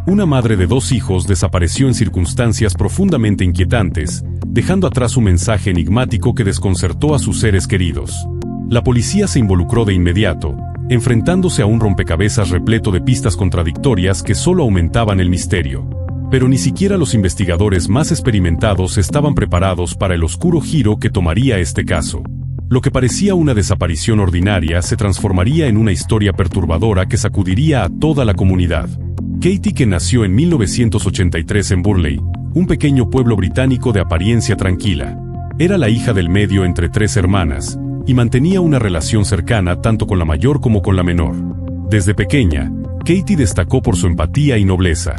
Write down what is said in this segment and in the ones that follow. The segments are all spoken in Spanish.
Una madre de 2 hijos desapareció en circunstancias profundamente inquietantes, dejando atrás un mensaje enigmático que desconcertó a sus seres queridos. La policía se involucró de inmediato, enfrentándose a un rompecabezas repleto de pistas contradictorias que solo aumentaban el misterio. Pero ni siquiera los investigadores más experimentados estaban preparados para el oscuro giro que tomaría este caso. Lo que parecía una desaparición ordinaria se transformaría en una historia perturbadora que sacudiría a toda la comunidad. Katie, que nació en 1983 en Burley, un pequeño pueblo británico de apariencia tranquila. Era la hija del medio entre 3 hermanas, y mantenía una relación cercana tanto con la mayor como con la menor. Desde pequeña, Katie destacó por su empatía y nobleza.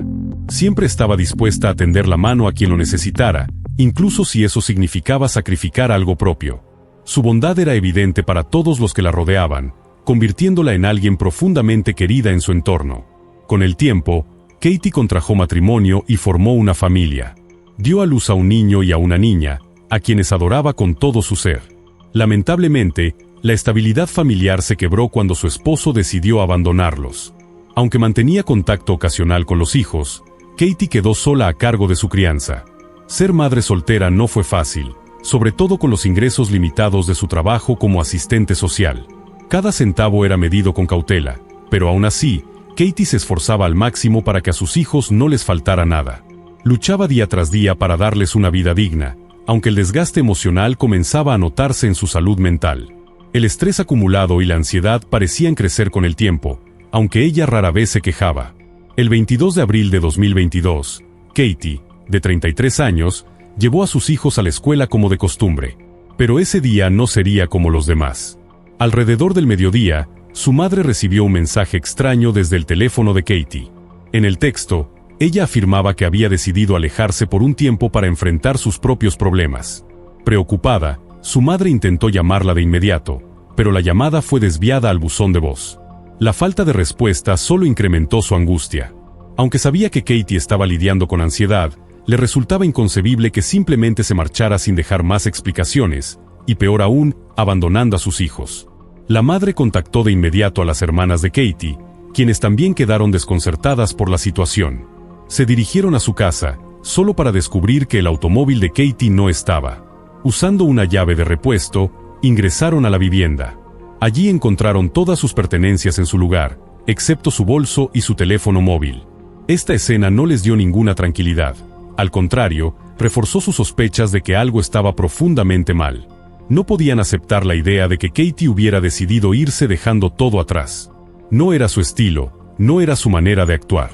Siempre estaba dispuesta a tender la mano a quien lo necesitara, incluso si eso significaba sacrificar algo propio. Su bondad era evidente para todos los que la rodeaban, convirtiéndola en alguien profundamente querida en su entorno. Con el tiempo, Katie contrajo matrimonio y formó una familia. Dio a luz a un niño y a una niña, a quienes adoraba con todo su ser. Lamentablemente, la estabilidad familiar se quebró cuando su esposo decidió abandonarlos. Aunque mantenía contacto ocasional con los hijos, Katie quedó sola a cargo de su crianza. Ser madre soltera no fue fácil, sobre todo con los ingresos limitados de su trabajo como asistente social. Cada centavo era medido con cautela, pero aún así, Katie se esforzaba al máximo para que a sus hijos no les faltara nada. Luchaba día tras día para darles una vida digna, aunque el desgaste emocional comenzaba a notarse en su salud mental. El estrés acumulado y la ansiedad parecían crecer con el tiempo, aunque ella rara vez se quejaba. El 22 de abril de 2022, Katie, de 33 años, llevó a sus hijos a la escuela como de costumbre. Pero ese día no sería como los demás. Alrededor del mediodía, su madre recibió un mensaje extraño desde el teléfono de Katie. En el texto, ella afirmaba que había decidido alejarse por un tiempo para enfrentar sus propios problemas. Preocupada, su madre intentó llamarla de inmediato, pero la llamada fue desviada al buzón de voz. La falta de respuesta solo incrementó su angustia. Aunque sabía que Katie estaba lidiando con ansiedad, le resultaba inconcebible que simplemente se marchara sin dejar más explicaciones, y peor aún, abandonando a sus hijos. La madre contactó de inmediato a las hermanas de Katie, quienes también quedaron desconcertadas por la situación. Se dirigieron a su casa, solo para descubrir que el automóvil de Katie no estaba. Usando una llave de repuesto, ingresaron a la vivienda. Allí encontraron todas sus pertenencias en su lugar, excepto su bolso y su teléfono móvil. Esta escena no les dio ninguna tranquilidad. Al contrario, reforzó sus sospechas de que algo estaba profundamente mal. No podían aceptar la idea de que Katie hubiera decidido irse dejando todo atrás. No era su estilo, no era su manera de actuar.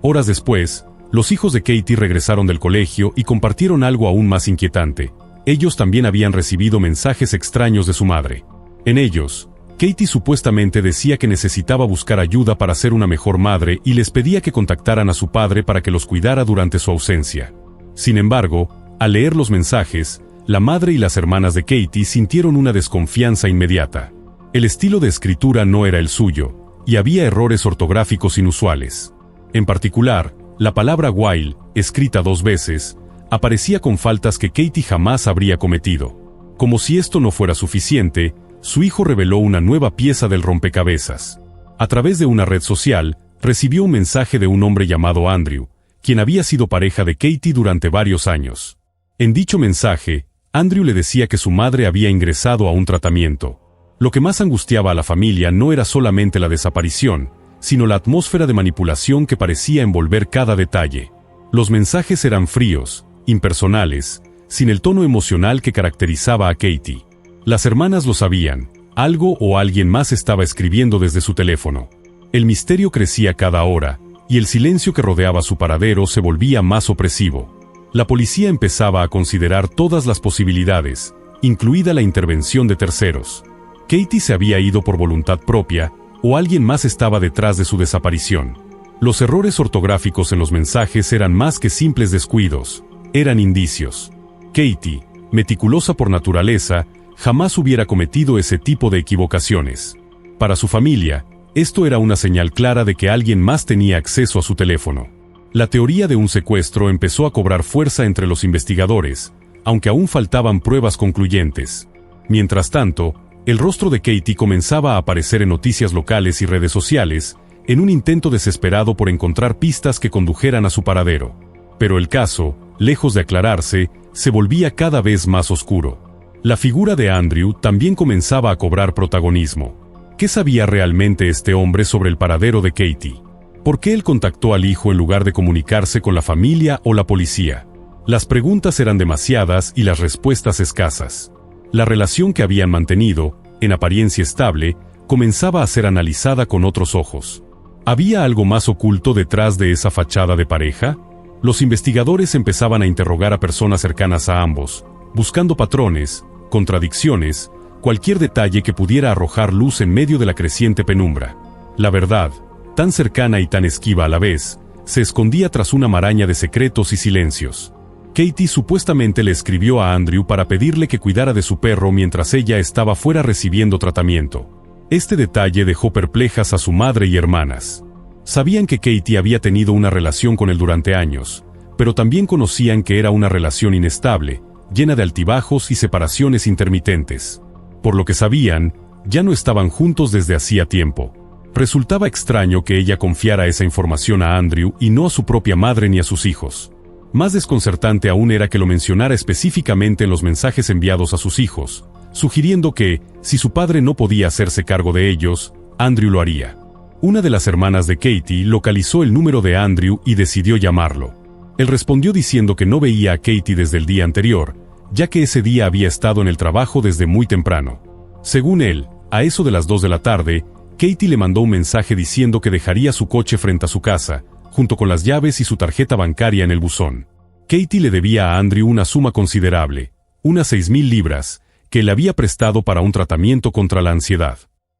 Horas después, los hijos de Katie regresaron del colegio y compartieron algo aún más inquietante. Ellos también habían recibido mensajes extraños de su madre. En ellos, Katie supuestamente decía que necesitaba buscar ayuda para ser una mejor madre y les pedía que contactaran a su padre para que los cuidara durante su ausencia. Sin embargo, al leer los mensajes, la madre y las hermanas de Katie sintieron una desconfianza inmediata. El estilo de escritura no era el suyo, y había errores ortográficos inusuales. En particular, la palabra while, escrita 2 veces, aparecía con faltas que Katie jamás habría cometido. Como si esto no fuera suficiente, su hijo reveló una nueva pieza del rompecabezas. A través de una red social, recibió un mensaje de un hombre llamado Andrew, quien había sido pareja de Katie durante varios años. En dicho mensaje, Andrew le decía que su madre había ingresado a un tratamiento. Lo que más angustiaba a la familia no era solamente la desaparición, sino la atmósfera de manipulación que parecía envolver cada detalle. Los mensajes eran fríos, impersonales, sin el tono emocional que caracterizaba a Katie. Las hermanas lo sabían, algo o alguien más estaba escribiendo desde su teléfono. El misterio crecía cada hora, y el silencio que rodeaba su paradero se volvía más opresivo. La policía empezaba a considerar todas las posibilidades, incluida la intervención de terceros. Katie se había ido por voluntad propia, o alguien más estaba detrás de su desaparición. Los errores ortográficos en los mensajes eran más que simples descuidos, eran indicios. Katie, meticulosa por naturaleza, jamás hubiera cometido ese tipo de equivocaciones. Para su familia, esto era una señal clara de que alguien más tenía acceso a su teléfono. La teoría de un secuestro empezó a cobrar fuerza entre los investigadores, aunque aún faltaban pruebas concluyentes. Mientras tanto, el rostro de Katie comenzaba a aparecer en noticias locales y redes sociales, en un intento desesperado por encontrar pistas que condujeran a su paradero. Pero el caso, lejos de aclararse, se volvía cada vez más oscuro. La figura de Andrew también comenzaba a cobrar protagonismo. ¿Qué sabía realmente este hombre sobre el paradero de Katie? ¿Por qué él contactó al hijo en lugar de comunicarse con la familia o la policía? Las preguntas eran demasiadas y las respuestas escasas. La relación que habían mantenido, en apariencia estable, comenzaba a ser analizada con otros ojos. ¿Había algo más oculto detrás de esa fachada de pareja? Los investigadores empezaban a interrogar a personas cercanas a ambos, buscando patrones, contradicciones, cualquier detalle que pudiera arrojar luz en medio de la creciente penumbra. La verdad, tan cercana y tan esquiva a la vez, se escondía tras una maraña de secretos y silencios. Katie supuestamente le escribió a Andrew para pedirle que cuidara de su perro mientras ella estaba fuera recibiendo tratamiento. Este detalle dejó perplejas a su madre y hermanas. Sabían que Katie había tenido una relación con él durante años, pero también conocían que era una relación inestable, llena de altibajos y separaciones intermitentes. Por lo que sabían, ya no estaban juntos desde hacía tiempo. Resultaba extraño que ella confiara esa información a Andrew y no a su propia madre ni a sus hijos. Más desconcertante aún era que lo mencionara específicamente en los mensajes enviados a sus hijos, sugiriendo que, si su padre no podía hacerse cargo de ellos, Andrew lo haría. Una de las hermanas de Katie localizó el número de Andrew y decidió llamarlo. Él respondió diciendo que no veía a Katie desde el día anterior, ya que ese día había estado en el trabajo desde muy temprano. Según él, a eso de las 2 de la tarde, Katie le mandó un mensaje diciendo que dejaría su coche frente a su casa, junto con las llaves y su tarjeta bancaria en el buzón. Katie le debía a Andrew una suma considerable, unas 6,000 libras, que le había prestado para un tratamiento contra la ansiedad.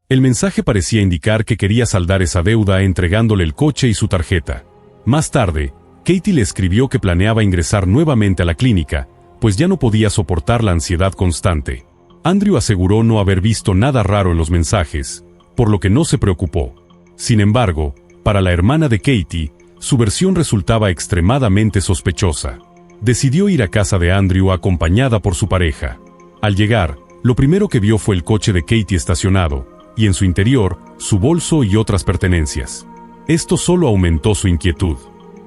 El mensaje parecía indicar que quería saldar esa deuda entregándole el coche y su tarjeta. Más tarde, Katie le escribió que planeaba ingresar nuevamente a la clínica, pues ya no podía soportar la ansiedad constante. Andrew aseguró no haber visto nada raro en los mensajes, por lo que no se preocupó. Sin embargo, para la hermana de Katie, su versión resultaba extremadamente sospechosa. Decidió ir a casa de Andrew acompañada por su pareja. Al llegar, lo primero que vio fue el coche de Katie estacionado, y en su interior, su bolso y otras pertenencias. Esto solo aumentó su inquietud.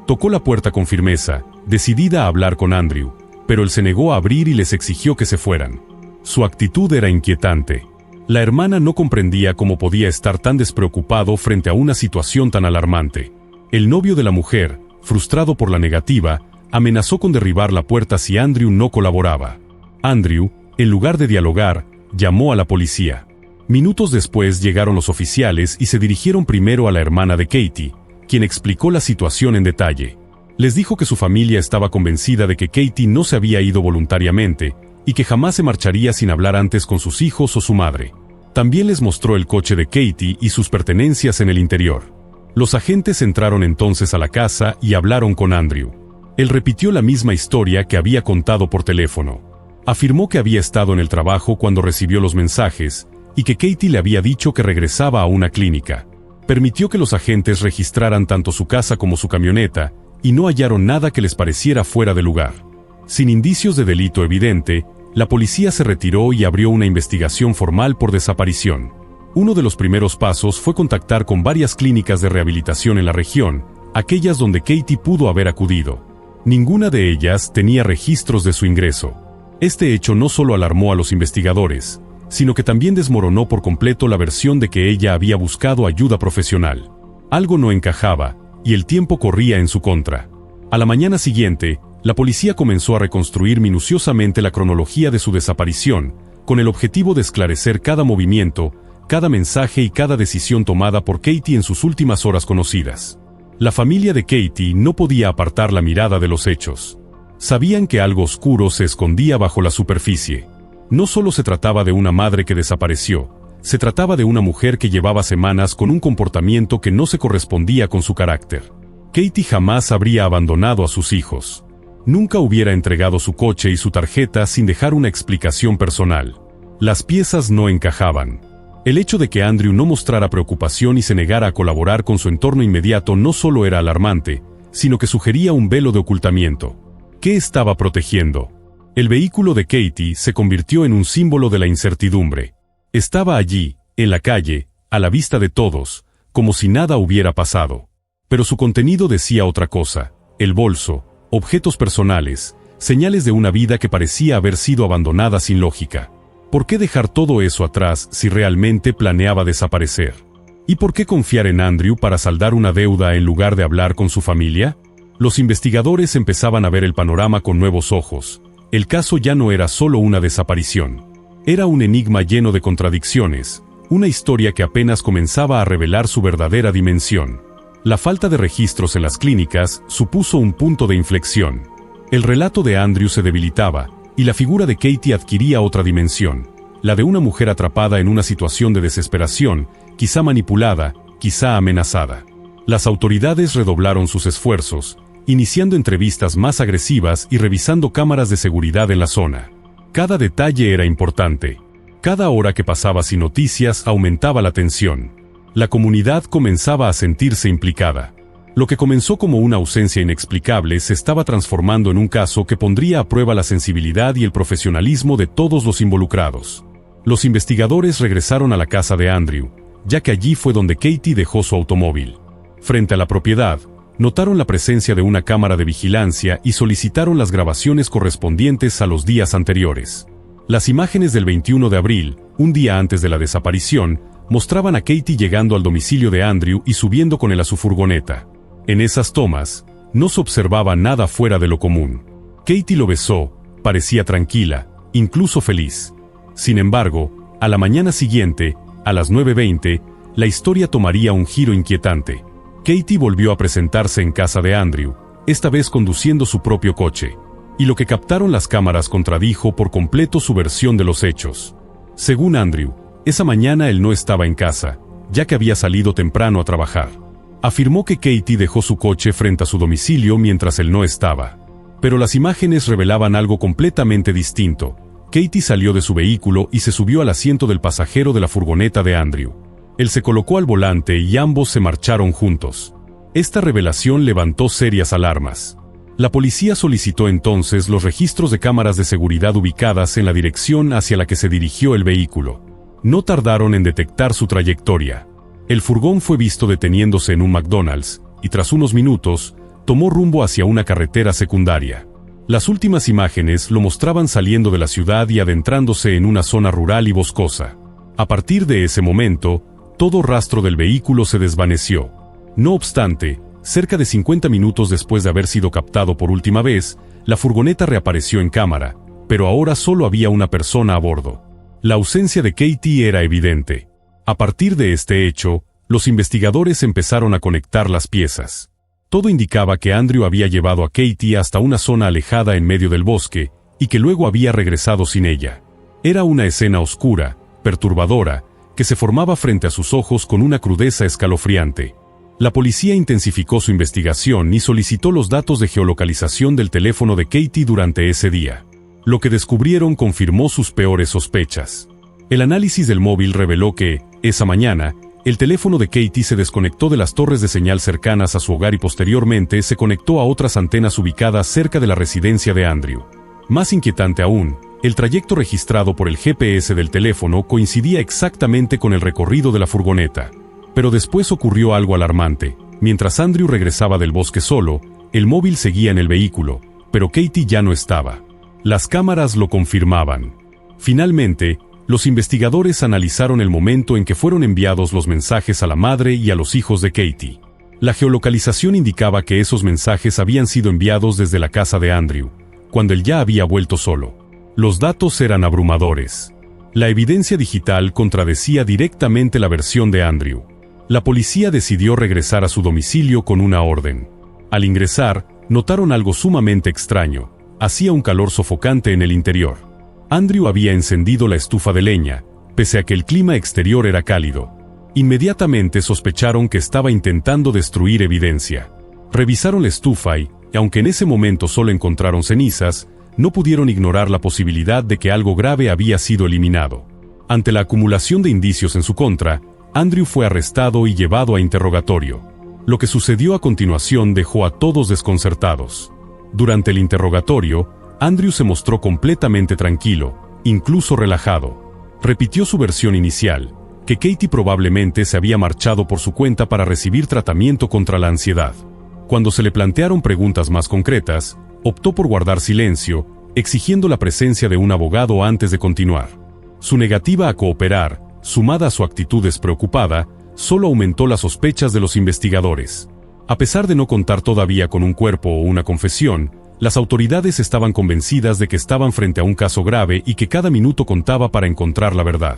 Tocó la puerta con firmeza, decidida a hablar con Andrew, pero él se negó a abrir y les exigió que se fueran. Su actitud era inquietante. La hermana no comprendía cómo podía estar tan despreocupado frente a una situación tan alarmante. El novio de la mujer, frustrado por la negativa, amenazó con derribar la puerta si Andrew no colaboraba. Andrew, en lugar de dialogar, llamó a la policía. Minutos después llegaron los oficiales y se dirigieron primero a la hermana de Katie, quien explicó la situación en detalle. Les dijo que su familia estaba convencida de que Katie no se había ido voluntariamente y que jamás se marcharía sin hablar antes con sus hijos o su madre. También les mostró el coche de Katie y sus pertenencias en el interior. Los agentes entraron entonces a la casa y hablaron con Andrew. Él repitió la misma historia que había contado por teléfono. Afirmó que había estado en el trabajo cuando recibió los mensajes y que Katie le había dicho que regresaba a una clínica. Permitió que los agentes registraran tanto su casa como su camioneta y no hallaron nada que les pareciera fuera de lugar. Sin indicios de delito evidente, la policía se retiró y abrió una investigación formal por desaparición. Uno de los primeros pasos fue contactar con varias clínicas de rehabilitación en la región, aquellas donde Katie pudo haber acudido. Ninguna de ellas tenía registros de su ingreso. Este hecho no solo alarmó a los investigadores, sino que también desmoronó por completo la versión de que ella había buscado ayuda profesional. Algo no encajaba, y el tiempo corría en su contra. A la mañana siguiente, la policía comenzó a reconstruir minuciosamente la cronología de su desaparición, con el objetivo de esclarecer cada movimiento, cada mensaje y cada decisión tomada por Katie en sus últimas horas conocidas. La familia de Katie no podía apartar la mirada de los hechos. Sabían que algo oscuro se escondía bajo la superficie. No solo se trataba de una madre que desapareció, se trataba de una mujer que llevaba semanas con un comportamiento que no se correspondía con su carácter. Katie jamás habría abandonado a sus hijos. Nunca hubiera entregado su coche y su tarjeta sin dejar una explicación personal. Las piezas no encajaban. El hecho de que Andrew no mostrara preocupación y se negara a colaborar con su entorno inmediato no solo era alarmante, sino que sugería un velo de ocultamiento. ¿Qué estaba protegiendo? El vehículo de Katie se convirtió en un símbolo de la incertidumbre. Estaba allí, en la calle, a la vista de todos, como si nada hubiera pasado. Pero su contenido decía otra cosa: el bolso, objetos personales, señales de una vida que parecía haber sido abandonada sin lógica. ¿Por qué dejar todo eso atrás si realmente planeaba desaparecer? ¿Y por qué confiar en Andrew para saldar una deuda en lugar de hablar con su familia? Los investigadores empezaban a ver el panorama con nuevos ojos. El caso ya no era solo una desaparición. Era un enigma lleno de contradicciones, una historia que apenas comenzaba a revelar su verdadera dimensión. La falta de registros en las clínicas supuso un punto de inflexión. El relato de Andrew se debilitaba, y la figura de Katie adquiría otra dimensión, la de una mujer atrapada en una situación de desesperación, quizá manipulada, quizá amenazada. Las autoridades redoblaron sus esfuerzos, iniciando entrevistas más agresivas y revisando cámaras de seguridad en la zona. Cada detalle era importante. Cada hora que pasaba sin noticias aumentaba la tensión. La comunidad comenzaba a sentirse implicada. Lo que comenzó como una ausencia inexplicable se estaba transformando en un caso que pondría a prueba la sensibilidad y el profesionalismo de todos los involucrados. Los investigadores regresaron a la casa de Andrew, ya que allí fue donde Katie dejó su automóvil. Frente a la propiedad, notaron la presencia de una cámara de vigilancia y solicitaron las grabaciones correspondientes a los días anteriores. Las imágenes del 21 de abril, un día antes de la desaparición, mostraban a Katie llegando al domicilio de Andrew y subiendo con él a su furgoneta. En esas tomas, no se observaba nada fuera de lo común. Katie lo besó, parecía tranquila, incluso feliz. Sin embargo, a la mañana siguiente, a las 9:20, la historia tomaría un giro inquietante. Katie volvió a presentarse en casa de Andrew, esta vez conduciendo su propio coche. Y lo que captaron las cámaras contradijo por completo su versión de los hechos. Según Andrew, esa mañana él no estaba en casa, ya que había salido temprano a trabajar. Afirmó que Katie dejó su coche frente a su domicilio mientras él no estaba. Pero las imágenes revelaban algo completamente distinto. Katie salió de su vehículo y se subió al asiento del pasajero de la furgoneta de Andrew. Él se colocó al volante y ambos se marcharon juntos. Esta revelación levantó serias alarmas. La policía solicitó entonces los registros de cámaras de seguridad ubicadas en la dirección hacia la que se dirigió el vehículo. No tardaron en detectar su trayectoria. El furgón fue visto deteniéndose en un McDonald's, y tras unos minutos, tomó rumbo hacia una carretera secundaria. Las últimas imágenes lo mostraban saliendo de la ciudad y adentrándose en una zona rural y boscosa. A partir de ese momento, todo rastro del vehículo se desvaneció. No obstante, cerca de 50 minutos después de haber sido captado por última vez, la furgoneta reapareció en cámara, pero ahora solo había una persona a bordo. La ausencia de Katie era evidente. A partir de este hecho, los investigadores empezaron a conectar las piezas. Todo indicaba que Andrew había llevado a Katie hasta una zona alejada en medio del bosque, y que luego había regresado sin ella. Era una escena oscura, perturbadora, que se formaba frente a sus ojos con una crudeza escalofriante. La policía intensificó su investigación y solicitó los datos de geolocalización del teléfono de Katie durante ese día. Lo que descubrieron confirmó sus peores sospechas. El análisis del móvil reveló que, esa mañana, el teléfono de Katie se desconectó de las torres de señal cercanas a su hogar y posteriormente se conectó a otras antenas ubicadas cerca de la residencia de Andrew. Más inquietante aún, el trayecto registrado por el GPS del teléfono coincidía exactamente con el recorrido de la furgoneta. Pero después ocurrió algo alarmante. Mientras Andrew regresaba del bosque solo, el móvil seguía en el vehículo, pero Katie ya no estaba. Las cámaras lo confirmaban. Finalmente, los investigadores analizaron el momento en que fueron enviados los mensajes a la madre y a los hijos de Katie. La geolocalización indicaba que esos mensajes habían sido enviados desde la casa de Andrew, cuando él ya había vuelto solo. Los datos eran abrumadores. La evidencia digital contradecía directamente la versión de Andrew. La policía decidió regresar a su domicilio con una orden. Al ingresar, notaron algo sumamente extraño. Hacía un calor sofocante en el interior. Andrew había encendido la estufa de leña, pese a que el clima exterior era cálido. Inmediatamente sospecharon que estaba intentando destruir evidencia. Revisaron la estufa y, aunque en ese momento solo encontraron cenizas, no pudieron ignorar la posibilidad de que algo grave había sido eliminado. Ante la acumulación de indicios en su contra, Andrew fue arrestado y llevado a interrogatorio. Lo que sucedió a continuación dejó a todos desconcertados. Durante el interrogatorio, Andrew se mostró completamente tranquilo, incluso relajado. Repitió su versión inicial, que Katie probablemente se había marchado por su cuenta para recibir tratamiento contra la ansiedad. Cuando se le plantearon preguntas más concretas, optó por guardar silencio, exigiendo la presencia de un abogado antes de continuar. Su negativa a cooperar, sumada a su actitud despreocupada, solo aumentó las sospechas de los investigadores. A pesar de no contar todavía con un cuerpo o una confesión, las autoridades estaban convencidas de que estaban frente a un caso grave y que cada minuto contaba para encontrar la verdad.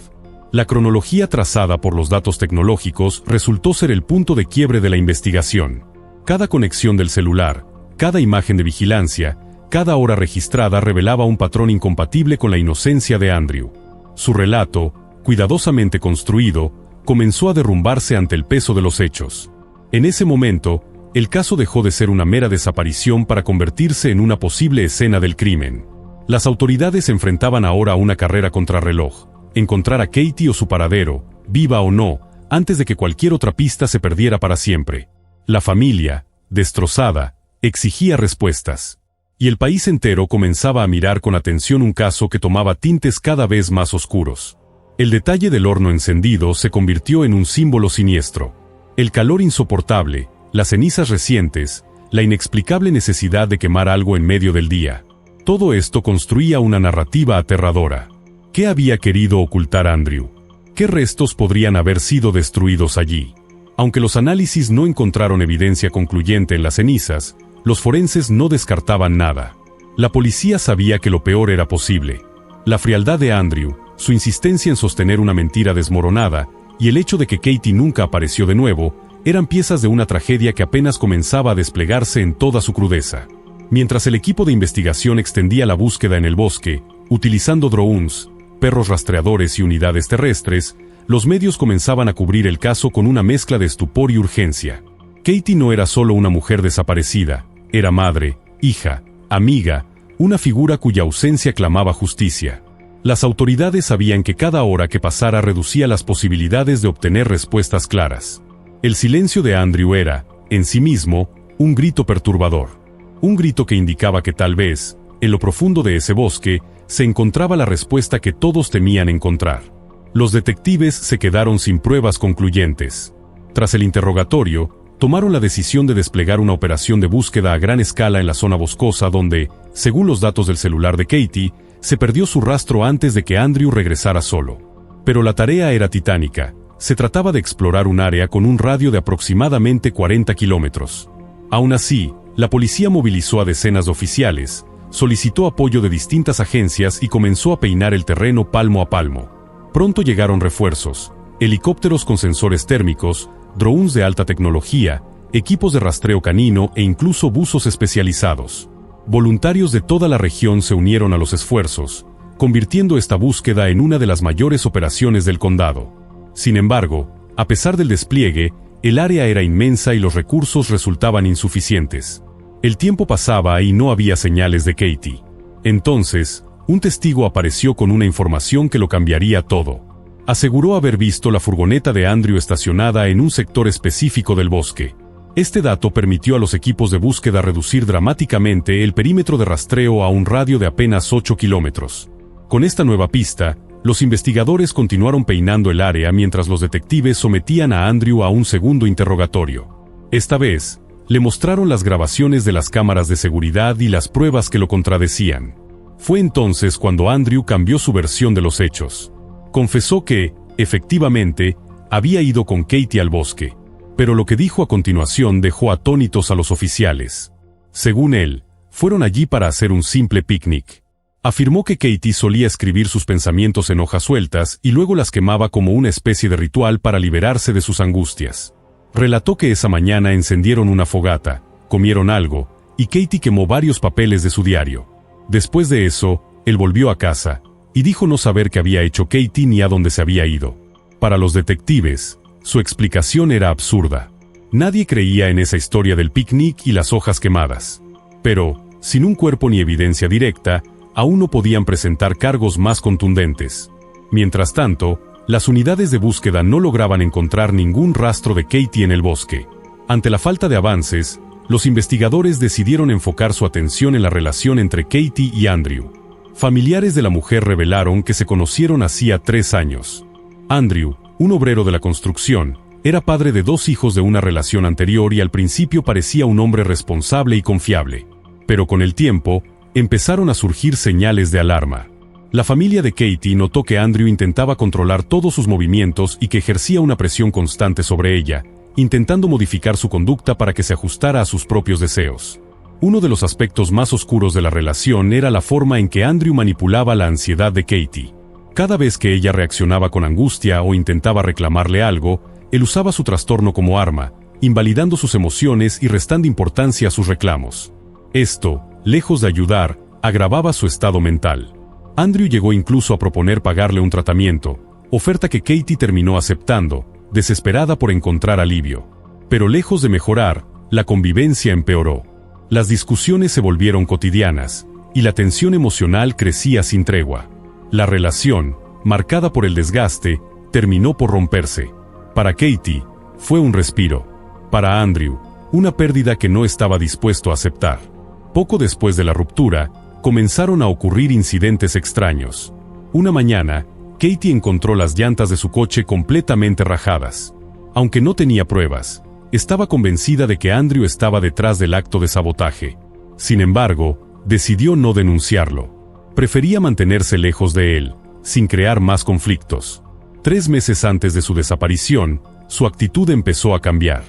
La cronología trazada por los datos tecnológicos resultó ser el punto de quiebre de la investigación. Cada conexión del celular, cada imagen de vigilancia, cada hora registrada revelaba un patrón incompatible con la inocencia de Andrew. Su relato, cuidadosamente construido, comenzó a derrumbarse ante el peso de los hechos. En ese momento, el caso dejó de ser una mera desaparición para convertirse en una posible escena del crimen. Las autoridades se enfrentaban ahora a una carrera contrarreloj: encontrar a Katie o su paradero, viva o no, antes de que cualquier otra pista se perdiera para siempre. La familia, destrozada, exigía respuestas. Y el país entero comenzaba a mirar con atención un caso que tomaba tintes cada vez más oscuros. El detalle del horno encendido se convirtió en un símbolo siniestro. El calor insoportable, las cenizas recientes, la inexplicable necesidad de quemar algo en medio del día. Todo esto construía una narrativa aterradora. ¿Qué había querido ocultar Andrew? ¿Qué restos podrían haber sido destruidos allí? Aunque los análisis no encontraron evidencia concluyente en las cenizas, los forenses no descartaban nada. La policía sabía que lo peor era posible. La frialdad de Andrew, su insistencia en sostener una mentira desmoronada, y el hecho de que Katie nunca apareció de nuevo, eran piezas de una tragedia que apenas comenzaba a desplegarse en toda su crudeza. Mientras el equipo de investigación extendía la búsqueda en el bosque, utilizando drones, perros rastreadores y unidades terrestres, los medios comenzaban a cubrir el caso con una mezcla de estupor y urgencia. Katie no era solo una mujer desaparecida, era madre, hija, amiga, una figura cuya ausencia clamaba justicia. Las autoridades sabían que cada hora que pasara reducía las posibilidades de obtener respuestas claras. El silencio de Andrew era, en sí mismo, un grito perturbador. Un grito que indicaba que tal vez, en lo profundo de ese bosque, se encontraba la respuesta que todos temían encontrar. Los detectives se quedaron sin pruebas concluyentes. Tras el interrogatorio, tomaron la decisión de desplegar una operación de búsqueda a gran escala en la zona boscosa donde, según los datos del celular de Katie, se perdió su rastro antes de que Andrew regresara solo. Pero la tarea era titánica. Se trataba de explorar un área con un radio de aproximadamente 40 kilómetros. Aún así, la policía movilizó a decenas de oficiales, solicitó apoyo de distintas agencias y comenzó a peinar el terreno palmo a palmo. Pronto llegaron refuerzos, helicópteros con sensores térmicos, drones de alta tecnología, equipos de rastreo canino e incluso buzos especializados. Voluntarios de toda la región se unieron a los esfuerzos, convirtiendo esta búsqueda en una de las mayores operaciones del condado. Sin embargo, a pesar del despliegue, el área era inmensa y los recursos resultaban insuficientes. El tiempo pasaba y no había señales de Katie. Entonces, un testigo apareció con una información que lo cambiaría todo. Aseguró haber visto la furgoneta de Andrew estacionada en un sector específico del bosque. Este dato permitió a los equipos de búsqueda reducir dramáticamente el perímetro de rastreo a un radio de apenas 8 kilómetros. Con esta nueva pista, los investigadores continuaron peinando el área mientras los detectives sometían a Andrew a un segundo interrogatorio. Esta vez, le mostraron las grabaciones de las cámaras de seguridad y las pruebas que lo contradecían. Fue entonces cuando Andrew cambió su versión de los hechos. Confesó que, efectivamente, había ido con Katie al bosque, pero lo que dijo a continuación dejó atónitos a los oficiales. Según él, fueron allí para hacer un simple picnic. Afirmó que Katie solía escribir sus pensamientos en hojas sueltas y luego las quemaba como una especie de ritual para liberarse de sus angustias. Relató que esa mañana encendieron una fogata, comieron algo, y Katie quemó varios papeles de su diario. Después de eso, él volvió a casa, y dijo no saber qué había hecho Katie ni a dónde se había ido. Para los detectives, su explicación era absurda. Nadie creía en esa historia del picnic y las hojas quemadas. Pero, sin un cuerpo ni evidencia directa, aún no podían presentar cargos más contundentes. Mientras tanto, las unidades de búsqueda no lograban encontrar ningún rastro de Katie en el bosque. Ante la falta de avances, los investigadores decidieron enfocar su atención en la relación entre Katie y Andrew. Familiares de la mujer revelaron que se conocieron hacía 3 años. Andrew, un obrero de la construcción, era padre de 2 hijos de una relación anterior y al principio parecía un hombre responsable y confiable. Pero con el tiempo, empezaron a surgir señales de alarma. La familia de Katie notó que Andrew intentaba controlar todos sus movimientos y que ejercía una presión constante sobre ella, intentando modificar su conducta para que se ajustara a sus propios deseos. Uno de los aspectos más oscuros de la relación era la forma en que Andrew manipulaba la ansiedad de Katie. Cada vez que ella reaccionaba con angustia o intentaba reclamarle algo, él usaba su trastorno como arma, invalidando sus emociones y restando importancia a sus reclamos. Esto, lejos de ayudar, agravaba su estado mental. Andrew llegó incluso a proponer pagarle un tratamiento, oferta que Katie terminó aceptando, desesperada por encontrar alivio. Pero lejos de mejorar, la convivencia empeoró. Las discusiones se volvieron cotidianas, y la tensión emocional crecía sin tregua. La relación, marcada por el desgaste, terminó por romperse. Para Katie, fue un respiro. Para Andrew, una pérdida que no estaba dispuesto a aceptar. Poco después de la ruptura, comenzaron a ocurrir incidentes extraños. Una mañana, Katie encontró las llantas de su coche completamente rajadas. Aunque no tenía pruebas, estaba convencida de que Andrew estaba detrás del acto de sabotaje. Sin embargo, decidió no denunciarlo. Prefería mantenerse lejos de él, sin crear más conflictos. 3 meses antes de su desaparición, su actitud empezó a cambiar.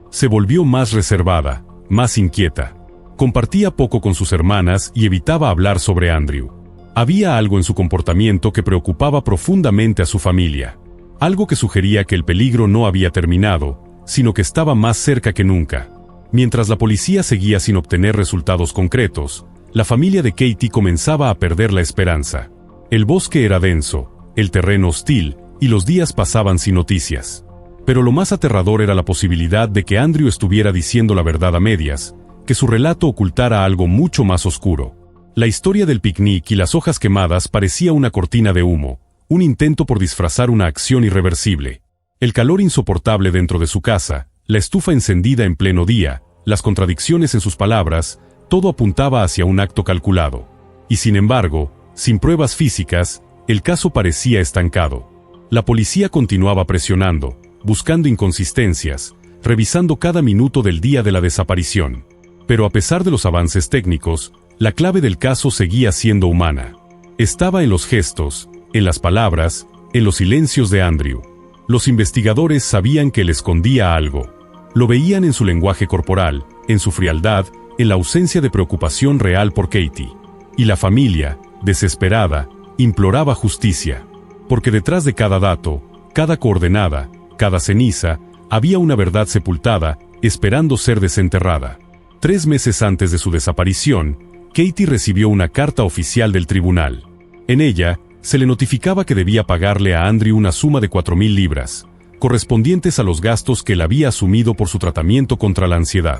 Se volvió más reservada, más inquieta. Compartía poco con sus hermanas y evitaba hablar sobre Andrew. Había algo en su comportamiento que preocupaba profundamente a su familia. Algo que sugería que el peligro no había terminado, sino que estaba más cerca que nunca. Mientras la policía seguía sin obtener resultados concretos, la familia de Katie comenzaba a perder la esperanza. El bosque era denso, el terreno hostil, y los días pasaban sin noticias. Pero lo más aterrador era la posibilidad de que Andrew estuviera diciendo la verdad a medias, que su relato ocultara algo mucho más oscuro. La historia del picnic y las hojas quemadas parecía una cortina de humo, un intento por disfrazar una acción irreversible. El calor insoportable dentro de su casa, la estufa encendida en pleno día, las contradicciones en sus palabras, todo apuntaba hacia un acto calculado. Y sin embargo, sin pruebas físicas, el caso parecía estancado. La policía continuaba presionando, buscando inconsistencias, revisando cada minuto del día de la desaparición. Pero a pesar de los avances técnicos, la clave del caso seguía siendo humana. Estaba en los gestos, en las palabras, en los silencios de Andrew. Los investigadores sabían que él escondía algo. Lo veían en su lenguaje corporal, en su frialdad, en la ausencia de preocupación real por Katie. Y la familia, desesperada, imploraba justicia. Porque detrás de cada dato, cada coordenada, cada ceniza, había una verdad sepultada, esperando ser desenterrada. 3 meses antes de su desaparición, Katie recibió una carta oficial del tribunal. En ella, se le notificaba que debía pagarle a Andrew una suma de 4,000 libras, correspondientes a los gastos que él había asumido por su tratamiento contra la ansiedad.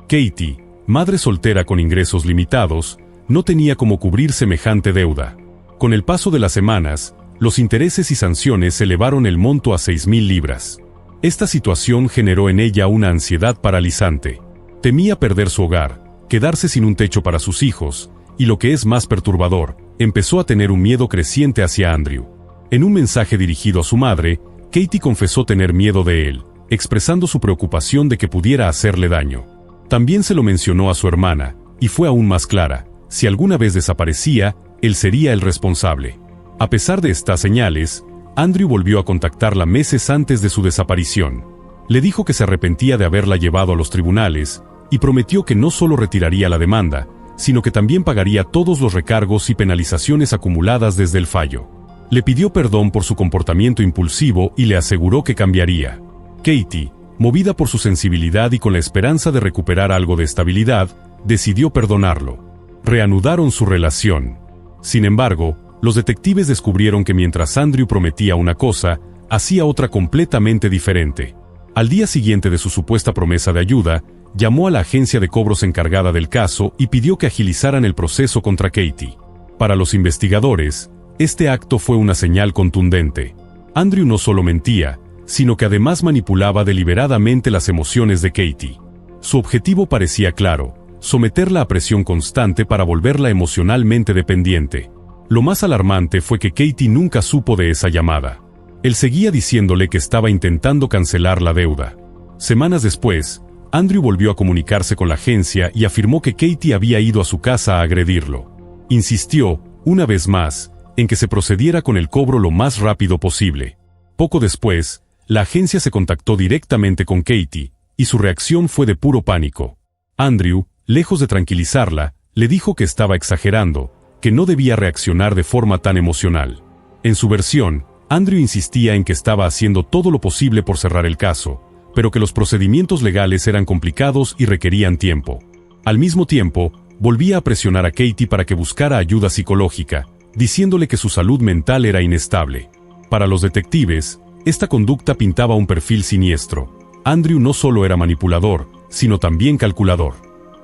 Katie, madre soltera con ingresos limitados, no tenía cómo cubrir semejante deuda. Con el paso de las semanas, los intereses y sanciones elevaron el monto a 6,000 libras. Esta situación generó en ella una ansiedad paralizante. Temía perder su hogar, quedarse sin un techo para sus hijos, y lo que es más perturbador, empezó a tener un miedo creciente hacia Andrew. En un mensaje dirigido a su madre, Katie confesó tener miedo de él, expresando su preocupación de que pudiera hacerle daño. También se lo mencionó a su hermana, y fue aún más clara: si alguna vez desaparecía, él sería el responsable. A pesar de estas señales, Andrew volvió a contactarla meses antes de su desaparición. Le dijo que se arrepentía de haberla llevado a los tribunales, y prometió que no solo retiraría la demanda, sino que también pagaría todos los recargos y penalizaciones acumuladas desde el fallo. Le pidió perdón por su comportamiento impulsivo y le aseguró que cambiaría. Katie, movida por su sensibilidad y con la esperanza de recuperar algo de estabilidad, decidió perdonarlo. Reanudaron su relación. Sin embargo, los detectives descubrieron que mientras Andrew prometía una cosa, hacía otra completamente diferente. Al día siguiente de su supuesta promesa de ayuda, llamó a la agencia de cobros encargada del caso y pidió que agilizaran el proceso contra Katie. Para los investigadores, este acto fue una señal contundente. Andrew no solo mentía, sino que además manipulaba deliberadamente las emociones de Katie. Su objetivo parecía claro: someterla a presión constante para volverla emocionalmente dependiente. Lo más alarmante fue que Katie nunca supo de esa llamada. Él seguía diciéndole que estaba intentando cancelar la deuda. Semanas después, Andrew volvió a comunicarse con la agencia y afirmó que Katie había ido a su casa a agredirlo. Insistió, una vez más, en que se procediera con el cobro lo más rápido posible. Poco después, la agencia se contactó directamente con Katie, y su reacción fue de puro pánico. Andrew, lejos de tranquilizarla, le dijo que estaba exagerando, que no debía reaccionar de forma tan emocional. En su versión, Andrew insistía en que estaba haciendo todo lo posible por cerrar el caso, pero que los procedimientos legales eran complicados y requerían tiempo. Al mismo tiempo, volvía a presionar a Katie para que buscara ayuda psicológica, diciéndole que su salud mental era inestable. Para los detectives, esta conducta pintaba un perfil siniestro. Andrew no solo era manipulador, sino también calculador.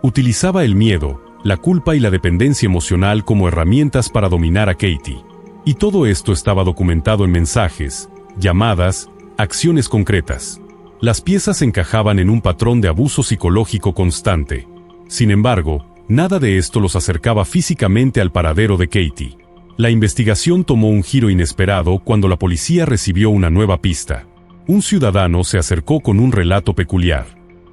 Utilizaba el miedo, la culpa y la dependencia emocional como herramientas para dominar a Katie. Y todo esto estaba documentado en mensajes, llamadas, acciones concretas. Las piezas encajaban en un patrón de abuso psicológico constante. Sin embargo, nada de esto los acercaba físicamente al paradero de Katie. La investigación tomó un giro inesperado cuando la policía recibió una nueva pista. Un ciudadano se acercó con un relato peculiar.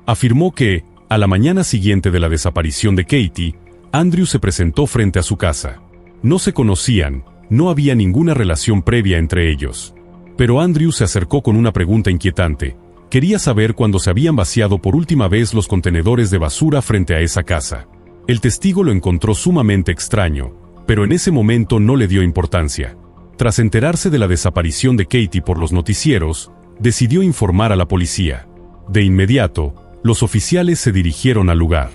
Afirmó que, a la mañana siguiente de la desaparición de Katie, Andrew se presentó frente a su casa. No se conocían, no había ninguna relación previa entre ellos. Pero Andrew se acercó con una pregunta inquietante. Quería saber cuándo se habían vaciado por última vez los contenedores de basura frente a esa casa. El testigo lo encontró sumamente extraño, pero en ese momento no le dio importancia. Tras enterarse de la desaparición de Katie por los noticieros, decidió informar a la policía. De inmediato, los oficiales se dirigieron al lugar.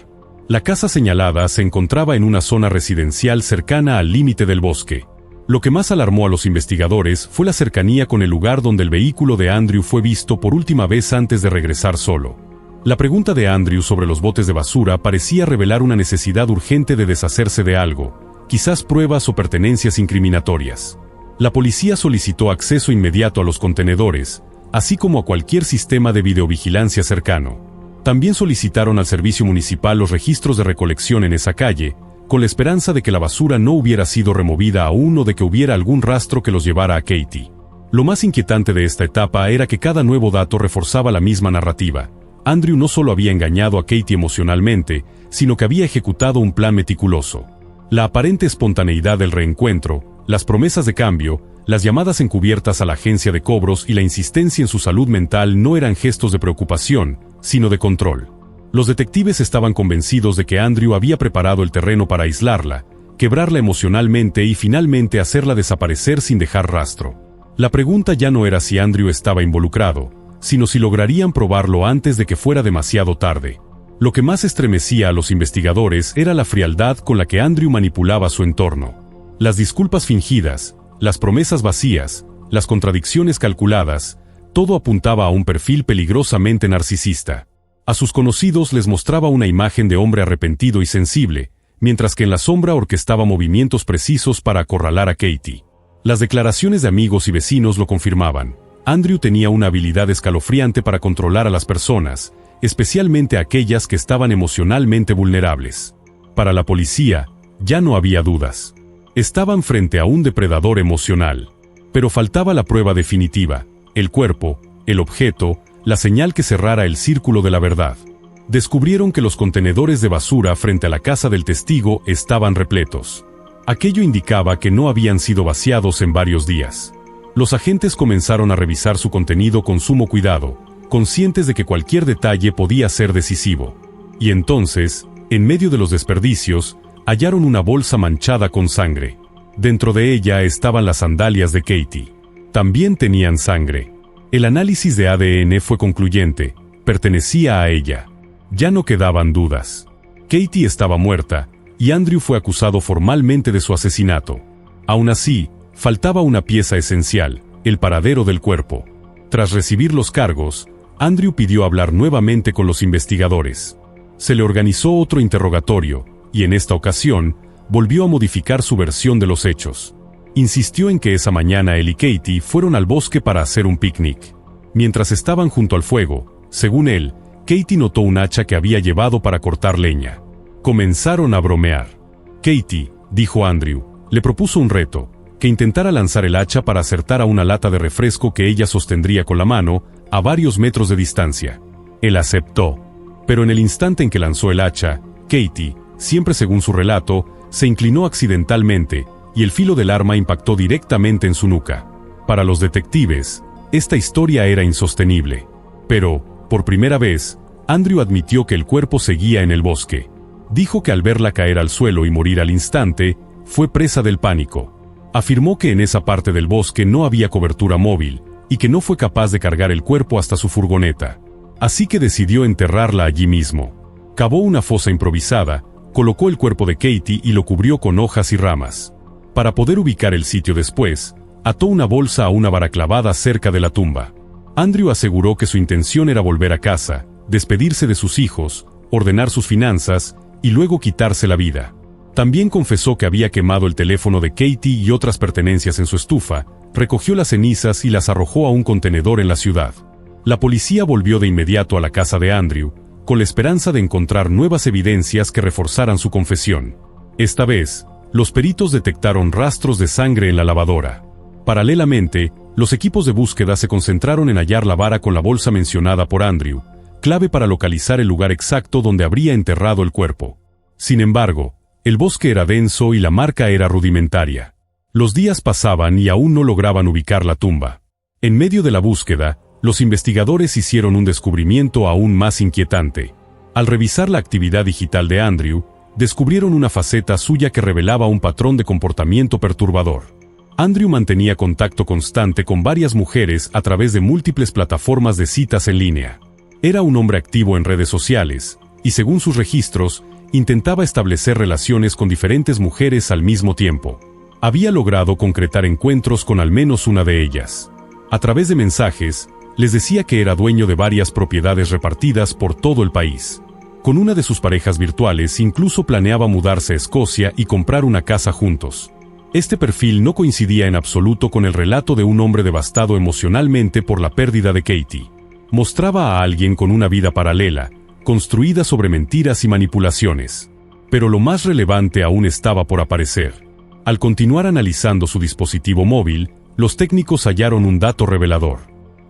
La casa señalada se encontraba en una zona residencial cercana al límite del bosque. Lo que más alarmó a los investigadores fue la cercanía con el lugar donde el vehículo de Andrew fue visto por última vez antes de regresar solo. La pregunta de Andrew sobre los botes de basura parecía revelar una necesidad urgente de deshacerse de algo, quizás pruebas o pertenencias incriminatorias. La policía solicitó acceso inmediato a los contenedores, así como a cualquier sistema de videovigilancia cercano. También solicitaron al servicio municipal los registros de recolección en esa calle, con la esperanza de que la basura no hubiera sido removida aún o de que hubiera algún rastro que los llevara a Katie. Lo más inquietante de esta etapa era que cada nuevo dato reforzaba la misma narrativa. Andrew no solo había engañado a Katie emocionalmente, sino que había ejecutado un plan meticuloso. La aparente espontaneidad del reencuentro, las promesas de cambio, las llamadas encubiertas a la agencia de cobros y la insistencia en su salud mental no eran gestos de preocupación, sino de control. Los detectives estaban convencidos de que Andrew había preparado el terreno para aislarla, quebrarla emocionalmente y finalmente hacerla desaparecer sin dejar rastro. La pregunta ya no era si Andrew estaba involucrado, sino si lograrían probarlo antes de que fuera demasiado tarde. Lo que más estremecía a los investigadores era la frialdad con la que Andrew manipulaba su entorno. Las disculpas fingidas, las promesas vacías, las contradicciones calculadas, todo apuntaba a un perfil peligrosamente narcisista. A sus conocidos les mostraba una imagen de hombre arrepentido y sensible, mientras que en la sombra orquestaba movimientos precisos para acorralar a Katie. Las declaraciones de amigos y vecinos lo confirmaban. Andrew tenía una habilidad escalofriante para controlar a las personas, especialmente aquellas que estaban emocionalmente vulnerables. Para la policía, ya no había dudas. Estaban frente a un depredador emocional. Pero faltaba la prueba definitiva, el cuerpo, el objeto, la señal que cerrara el círculo de la verdad. Descubrieron que los contenedores de basura frente a la casa del testigo estaban repletos. Aquello indicaba que no habían sido vaciados en varios días. Los agentes comenzaron a revisar su contenido con sumo cuidado, conscientes de que cualquier detalle podía ser decisivo. Y entonces, en medio de los desperdicios, hallaron una bolsa manchada con sangre. Dentro de ella estaban las sandalias de Katie. También tenían sangre. El análisis de ADN fue concluyente, pertenecía a ella. Ya no quedaban dudas. Katie estaba muerta, y Andrew fue acusado formalmente de su asesinato. Aún así, faltaba una pieza esencial, el paradero del cuerpo. Tras recibir los cargos, Andrew pidió hablar nuevamente con los investigadores. Se le organizó otro interrogatorio, y en esta ocasión, volvió a modificar su versión de los hechos. Insistió en que esa mañana él y Katie fueron al bosque para hacer un picnic. Mientras estaban junto al fuego, según él, Katie notó un hacha que había llevado para cortar leña. Comenzaron a bromear. Katie, dijo Andrew, le propuso un reto, que intentara lanzar el hacha para acertar a una lata de refresco que ella sostendría con la mano, a varios metros de distancia. Él aceptó. Pero en el instante en que lanzó el hacha, Katie, siempre según su relato, se inclinó accidentalmente, y el filo del arma impactó directamente en su nuca. Para los detectives, esta historia era insostenible. Pero, por primera vez, Andrew admitió que el cuerpo seguía en el bosque. Dijo que al verla caer al suelo y morir al instante, fue presa del pánico. Afirmó que en esa parte del bosque no había cobertura móvil, y que no fue capaz de cargar el cuerpo hasta su furgoneta. Así que decidió enterrarla allí mismo. Cavó una fosa improvisada, colocó el cuerpo de Katie y lo cubrió con hojas y ramas. Para poder ubicar el sitio después, ató una bolsa a una vara clavada cerca de la tumba. Andrew aseguró que su intención era volver a casa, despedirse de sus hijos, ordenar sus finanzas, y luego quitarse la vida. También confesó que había quemado el teléfono de Katie y otras pertenencias en su estufa, recogió las cenizas y las arrojó a un contenedor en la ciudad. La policía volvió de inmediato a la casa de Andrew, con la esperanza de encontrar nuevas evidencias que reforzaran su confesión. Esta vez, los peritos detectaron rastros de sangre en la lavadora. Paralelamente, los equipos de búsqueda se concentraron en hallar la vara con la bolsa mencionada por Andrew, clave para localizar el lugar exacto donde habría enterrado el cuerpo. Sin embargo, el bosque era denso y la marca era rudimentaria. Los días pasaban y aún no lograban ubicar la tumba. En medio de la búsqueda, los investigadores hicieron un descubrimiento aún más inquietante. Al revisar la actividad digital de Andrew, descubrieron una faceta suya que revelaba un patrón de comportamiento perturbador. Andrew mantenía contacto constante con varias mujeres a través de múltiples plataformas de citas en línea. Era un hombre activo en redes sociales, y según sus registros, intentaba establecer relaciones con diferentes mujeres al mismo tiempo. Había logrado concretar encuentros con al menos una de ellas. A través de mensajes, les decía que era dueño de varias propiedades repartidas por todo el país. Con una de sus parejas virtuales incluso planeaba mudarse a Escocia y comprar una casa juntos. Este perfil no coincidía en absoluto con el relato de un hombre devastado emocionalmente por la pérdida de Katie. Mostraba a alguien con una vida paralela, construida sobre mentiras y manipulaciones. Pero lo más relevante aún estaba por aparecer. Al continuar analizando su dispositivo móvil, los técnicos hallaron un dato revelador.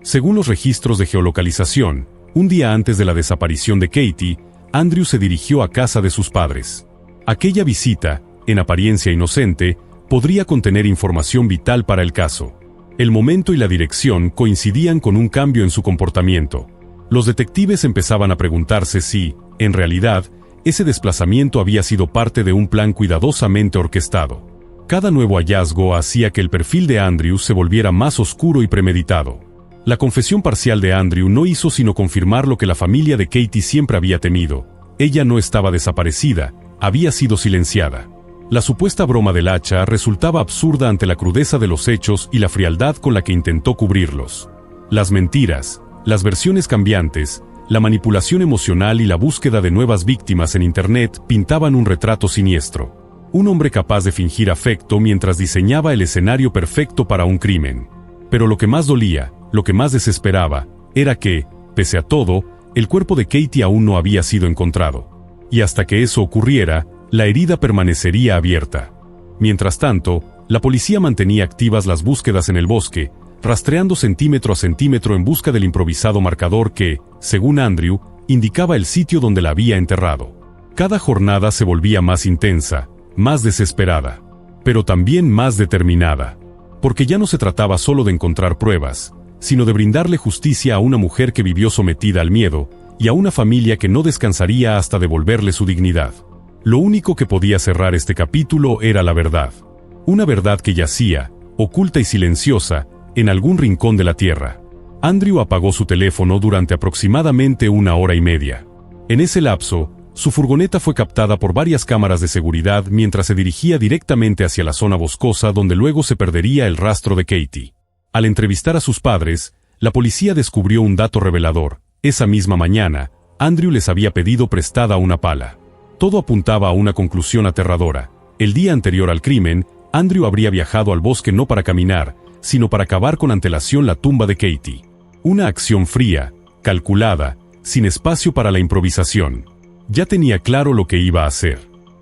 Según los registros de geolocalización, un día antes de la desaparición de Katie, Andrew se dirigió a casa de sus padres. Aquella visita, en apariencia inocente, podría contener información vital para el caso. El momento y la dirección coincidían con un cambio en su comportamiento. Los detectives empezaban a preguntarse si, en realidad, ese desplazamiento había sido parte de un plan cuidadosamente orquestado. Cada nuevo hallazgo hacía que el perfil de Andrew se volviera más oscuro y premeditado. La confesión parcial de Andrew no hizo sino confirmar lo que la familia de Katie siempre había temido. Ella no estaba desaparecida, había sido silenciada. La supuesta broma del hacha resultaba absurda ante la crudeza de los hechos y la frialdad con la que intentó cubrirlos. Las mentiras, las versiones cambiantes, la manipulación emocional y la búsqueda de nuevas víctimas en Internet pintaban un retrato siniestro. Un hombre capaz de fingir afecto mientras diseñaba el escenario perfecto para un crimen. Pero lo que más dolía, lo que más desesperaba, era que, pese a todo, el cuerpo de Katie aún no había sido encontrado. Y hasta que eso ocurriera, la herida permanecería abierta. Mientras tanto, la policía mantenía activas las búsquedas en el bosque, rastreando centímetro a centímetro en busca del improvisado marcador que, según Andrew, indicaba el sitio donde la había enterrado. Cada jornada se volvía más intensa, más desesperada, pero también más determinada. Porque ya no se trataba solo de encontrar pruebas, sino de brindarle justicia a una mujer que vivió sometida al miedo, y a una familia que no descansaría hasta devolverle su dignidad. Lo único que podía cerrar este capítulo era la verdad. Una verdad que yacía, oculta y silenciosa, en algún rincón de la tierra. Andrew apagó su teléfono durante aproximadamente 1 hora y media. En ese lapso, su furgoneta fue captada por varias cámaras de seguridad mientras se dirigía directamente hacia la zona boscosa donde luego se perdería el rastro de Katie. Al entrevistar a sus padres, la policía descubrió un dato revelador. Esa misma mañana, Andrew les había pedido prestada una pala. Todo apuntaba a una conclusión aterradora. El día anterior al crimen, Andrew habría viajado al bosque no para caminar, sino para cavar con antelación la tumba de Katie. Una acción fría, calculada, sin espacio para la improvisación. Ya tenía claro lo que iba a hacer.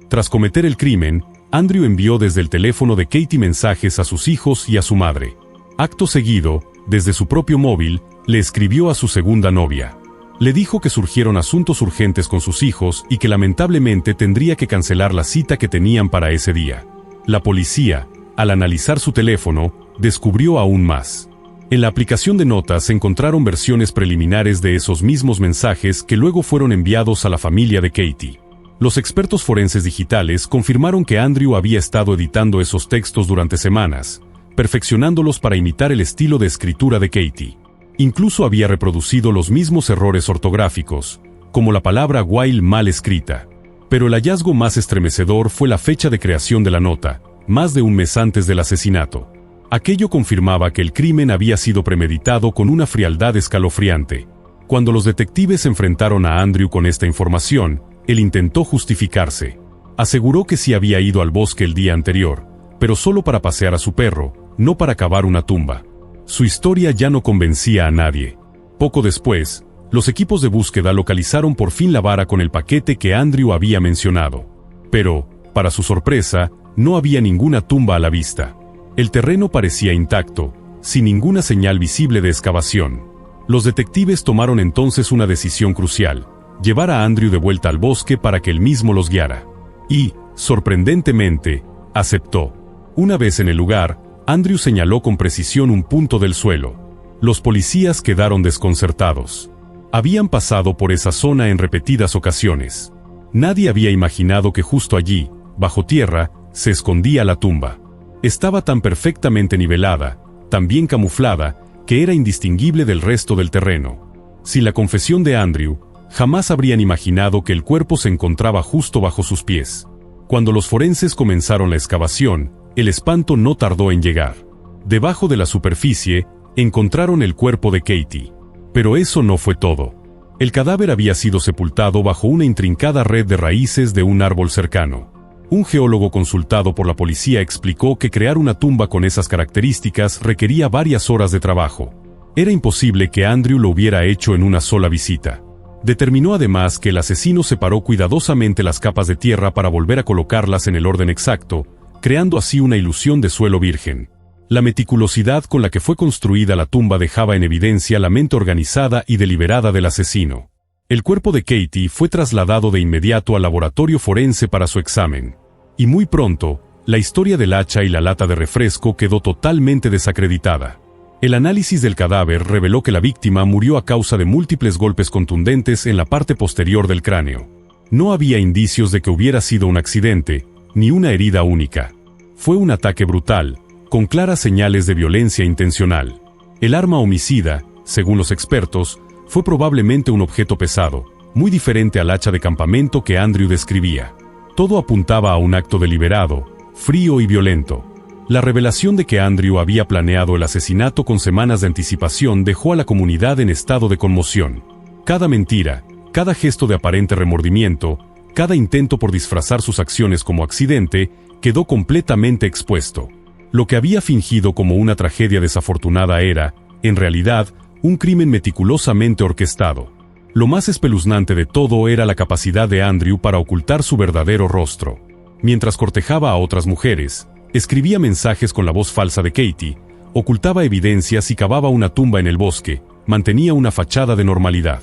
Tras cometer el crimen, Andrew envió desde el teléfono de Katie mensajes a sus hijos y a su madre. Acto seguido, desde su propio móvil, le escribió a su segunda novia. Le dijo que surgieron asuntos urgentes con sus hijos y que lamentablemente tendría que cancelar la cita que tenían para ese día. La policía, al analizar su teléfono, descubrió aún más. En la aplicación de notas se encontraron versiones preliminares de esos mismos mensajes que luego fueron enviados a la familia de Katie. Los expertos forenses digitales confirmaron que Andrew había estado editando esos textos durante semanas, perfeccionándolos para imitar el estilo de escritura de Katie. Incluso había reproducido los mismos errores ortográficos, como la palabra while mal escrita. Pero el hallazgo más estremecedor fue la fecha de creación de la nota, más de un mes antes del asesinato. Aquello confirmaba que el crimen había sido premeditado con una frialdad escalofriante. Cuando los detectives se enfrentaron a Andrew con esta información, él intentó justificarse. Aseguró que sí había ido al bosque el día anterior, pero solo para pasear a su perro, no para cavar una tumba. Su historia ya no convencía a nadie. Poco después, los equipos de búsqueda localizaron por fin la vara con el paquete que Andrew había mencionado. Pero, para su sorpresa, no había ninguna tumba a la vista. El terreno parecía intacto, sin ninguna señal visible de excavación. Los detectives tomaron entonces una decisión crucial: llevar a Andrew de vuelta al bosque para que él mismo los guiara. Y, sorprendentemente, aceptó. Una vez en el lugar, Andrew señaló con precisión un punto del suelo. Los policías quedaron desconcertados. Habían pasado por esa zona en repetidas ocasiones. Nadie había imaginado que justo allí, bajo tierra, se escondía la tumba. Estaba tan perfectamente nivelada, tan bien camuflada, que era indistinguible del resto del terreno. Sin la confesión de Andrew, jamás habrían imaginado que el cuerpo se encontraba justo bajo sus pies. Cuando los forenses comenzaron la excavación, el espanto no tardó en llegar. Debajo de la superficie, encontraron el cuerpo de Katie. Pero eso no fue todo. El cadáver había sido sepultado bajo una intrincada red de raíces de un árbol cercano. Un geólogo consultado por la policía explicó que crear una tumba con esas características requería varias horas de trabajo. Era imposible que Andrew lo hubiera hecho en una sola visita. Determinó además que el asesino separó cuidadosamente las capas de tierra para volver a colocarlas en el orden exacto, creando así una ilusión de suelo virgen. La meticulosidad con la que fue construida la tumba dejaba en evidencia la mente organizada y deliberada del asesino. El cuerpo de Katie fue trasladado de inmediato al laboratorio forense para su examen. Y muy pronto, la historia del hacha y la lata de refresco quedó totalmente desacreditada. El análisis del cadáver reveló que la víctima murió a causa de múltiples golpes contundentes en la parte posterior del cráneo. No había indicios de que hubiera sido un accidente, ni una herida única. Fue un ataque brutal, con claras señales de violencia intencional. El arma homicida, según los expertos, fue probablemente un objeto pesado, muy diferente al hacha de campamento que Andrew describía. Todo apuntaba a un acto deliberado, frío y violento. La revelación de que Andrew había planeado el asesinato con semanas de anticipación dejó a la comunidad en estado de conmoción. Cada mentira, cada gesto de aparente remordimiento, cada intento por disfrazar sus acciones como accidente, quedó completamente expuesto. Lo que había fingido como una tragedia desafortunada era, en realidad, un crimen meticulosamente orquestado. Lo más espeluznante de todo era la capacidad de Andrew para ocultar su verdadero rostro. Mientras cortejaba a otras mujeres, escribía mensajes con la voz falsa de Katie, ocultaba evidencias y cavaba una tumba en el bosque, mantenía una fachada de normalidad.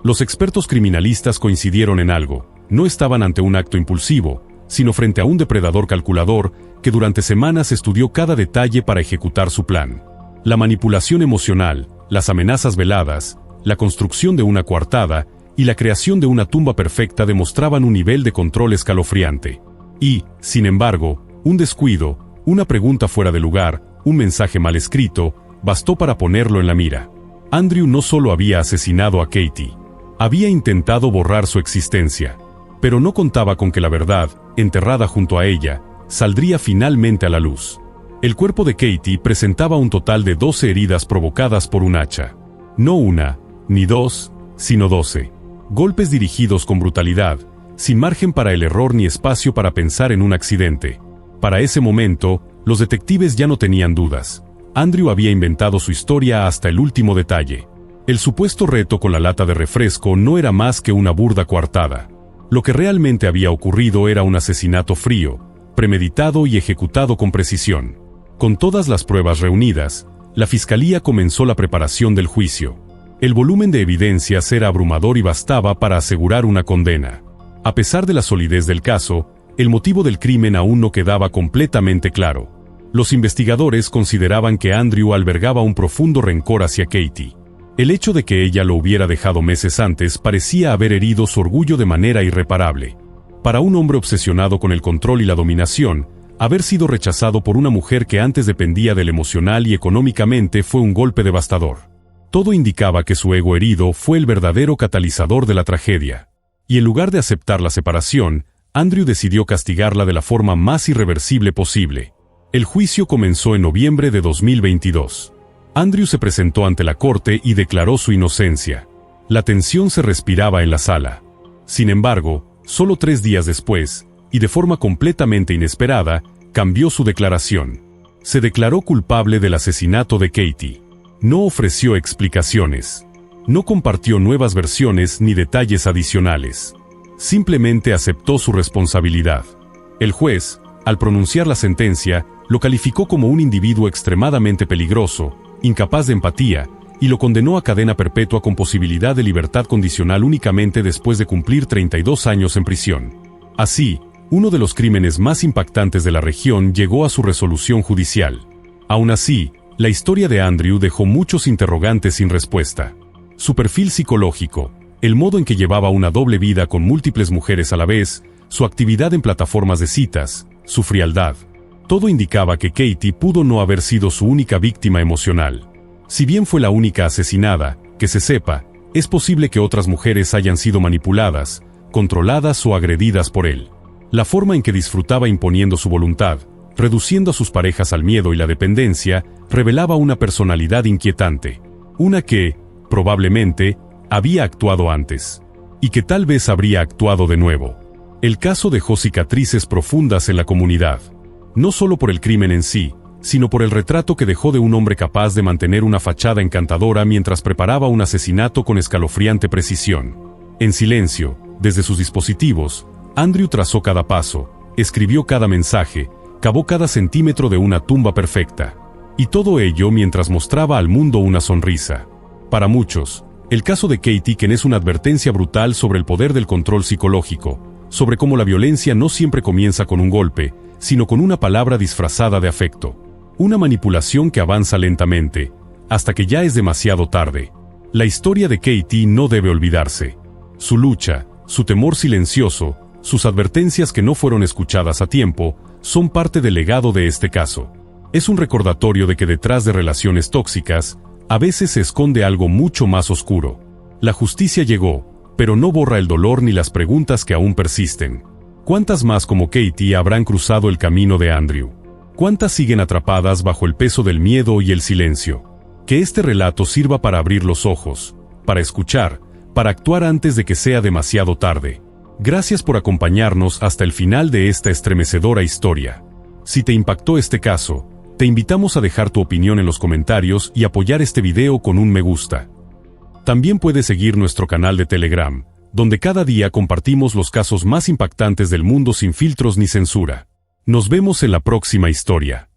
Los expertos criminalistas coincidieron en algo: no estaban ante un acto impulsivo, sino frente a un depredador calculador que durante semanas estudió cada detalle para ejecutar su plan. La manipulación emocional, las amenazas veladas, la construcción de una coartada y la creación de una tumba perfecta demostraban un nivel de control escalofriante. Y, sin embargo, un descuido, una pregunta fuera de lugar, un mensaje mal escrito, bastó para ponerlo en la mira. Andrew no solo había asesinado a Katie, había intentado borrar su existencia. Pero no contaba con que la verdad, enterrada junto a ella, saldría finalmente a la luz. El cuerpo de Katie presentaba un total de 12 heridas provocadas por un hacha. No una, ni dos, sino 12. Golpes dirigidos con brutalidad, sin margen para el error ni espacio para pensar en un accidente. Para ese momento, los detectives ya no tenían dudas. Andrew había inventado su historia hasta el último detalle. El supuesto reto con la lata de refresco no era más que una burda coartada. Lo que realmente había ocurrido era un asesinato frío, premeditado y ejecutado con precisión. Con todas las pruebas reunidas, la Fiscalía comenzó la preparación del juicio. El volumen de evidencias era abrumador y bastaba para asegurar una condena. A pesar de la solidez del caso, el motivo del crimen aún no quedaba completamente claro. Los investigadores consideraban que Andrew albergaba un profundo rencor hacia Katie. El hecho de que ella lo hubiera dejado meses antes parecía haber herido su orgullo de manera irreparable. Para un hombre obsesionado con el control y la dominación, haber sido rechazado por una mujer que antes dependía de él emocional y económicamente fue un golpe devastador. Todo indicaba que su ego herido fue el verdadero catalizador de la tragedia. Y en lugar de aceptar la separación, Andrew decidió castigarla de la forma más irreversible posible. El juicio comenzó en noviembre de 2022. Andrew se presentó ante la corte y declaró su inocencia. La tensión se respiraba en la sala. Sin embargo, solo 3 días después, y de forma completamente inesperada, cambió su declaración. Se declaró culpable del asesinato de Katie. No ofreció explicaciones. No compartió nuevas versiones ni detalles adicionales. Simplemente aceptó su responsabilidad. El juez, al pronunciar la sentencia, lo calificó como un individuo extremadamente peligroso, incapaz de empatía, y lo condenó a cadena perpetua con posibilidad de libertad condicional únicamente después de cumplir 32 años en prisión. Así, uno de los crímenes más impactantes de la región llegó a su resolución judicial. Aún así, la historia de Andrew dejó muchos interrogantes sin respuesta. Su perfil psicológico, el modo en que llevaba una doble vida con múltiples mujeres a la vez, su actividad en plataformas de citas, su frialdad. Todo indicaba que Katie pudo no haber sido su única víctima emocional. Si bien fue la única asesinada, que se sepa, es posible que otras mujeres hayan sido manipuladas, controladas o agredidas por él. La forma en que disfrutaba imponiendo su voluntad, reduciendo a sus parejas al miedo y la dependencia, revelaba una personalidad inquietante. Una que, probablemente, había actuado antes. Y que tal vez habría actuado de nuevo. El caso dejó cicatrices profundas en la comunidad. No solo por el crimen en sí, sino por el retrato que dejó de un hombre capaz de mantener una fachada encantadora mientras preparaba un asesinato con escalofriante precisión. En silencio, desde sus dispositivos, Andrew trazó cada paso, escribió cada mensaje, cavó cada centímetro de una tumba perfecta. Y todo ello mientras mostraba al mundo una sonrisa. Para muchos, el caso de Katie es una advertencia brutal sobre el poder del control psicológico, sobre cómo la violencia no siempre comienza con un golpe, sino con una palabra disfrazada de afecto. Una manipulación que avanza lentamente, hasta que ya es demasiado tarde. La historia de Katie no debe olvidarse. Su lucha, su temor silencioso, sus advertencias que no fueron escuchadas a tiempo, son parte del legado de este caso. Es un recordatorio de que detrás de relaciones tóxicas, a veces se esconde algo mucho más oscuro. La justicia llegó, pero no borra el dolor ni las preguntas que aún persisten. ¿Cuántas más como Katie habrán cruzado el camino de Andrew? ¿Cuántas siguen atrapadas bajo el peso del miedo y el silencio? Que este relato sirva para abrir los ojos, para escuchar, para actuar antes de que sea demasiado tarde. Gracias por acompañarnos hasta el final de esta estremecedora historia. Si te impactó este caso, te invitamos a dejar tu opinión en los comentarios y apoyar este video con un me gusta. También puedes seguir nuestro canal de Telegram, donde cada día compartimos los casos más impactantes del mundo sin filtros ni censura. Nos vemos en la próxima historia.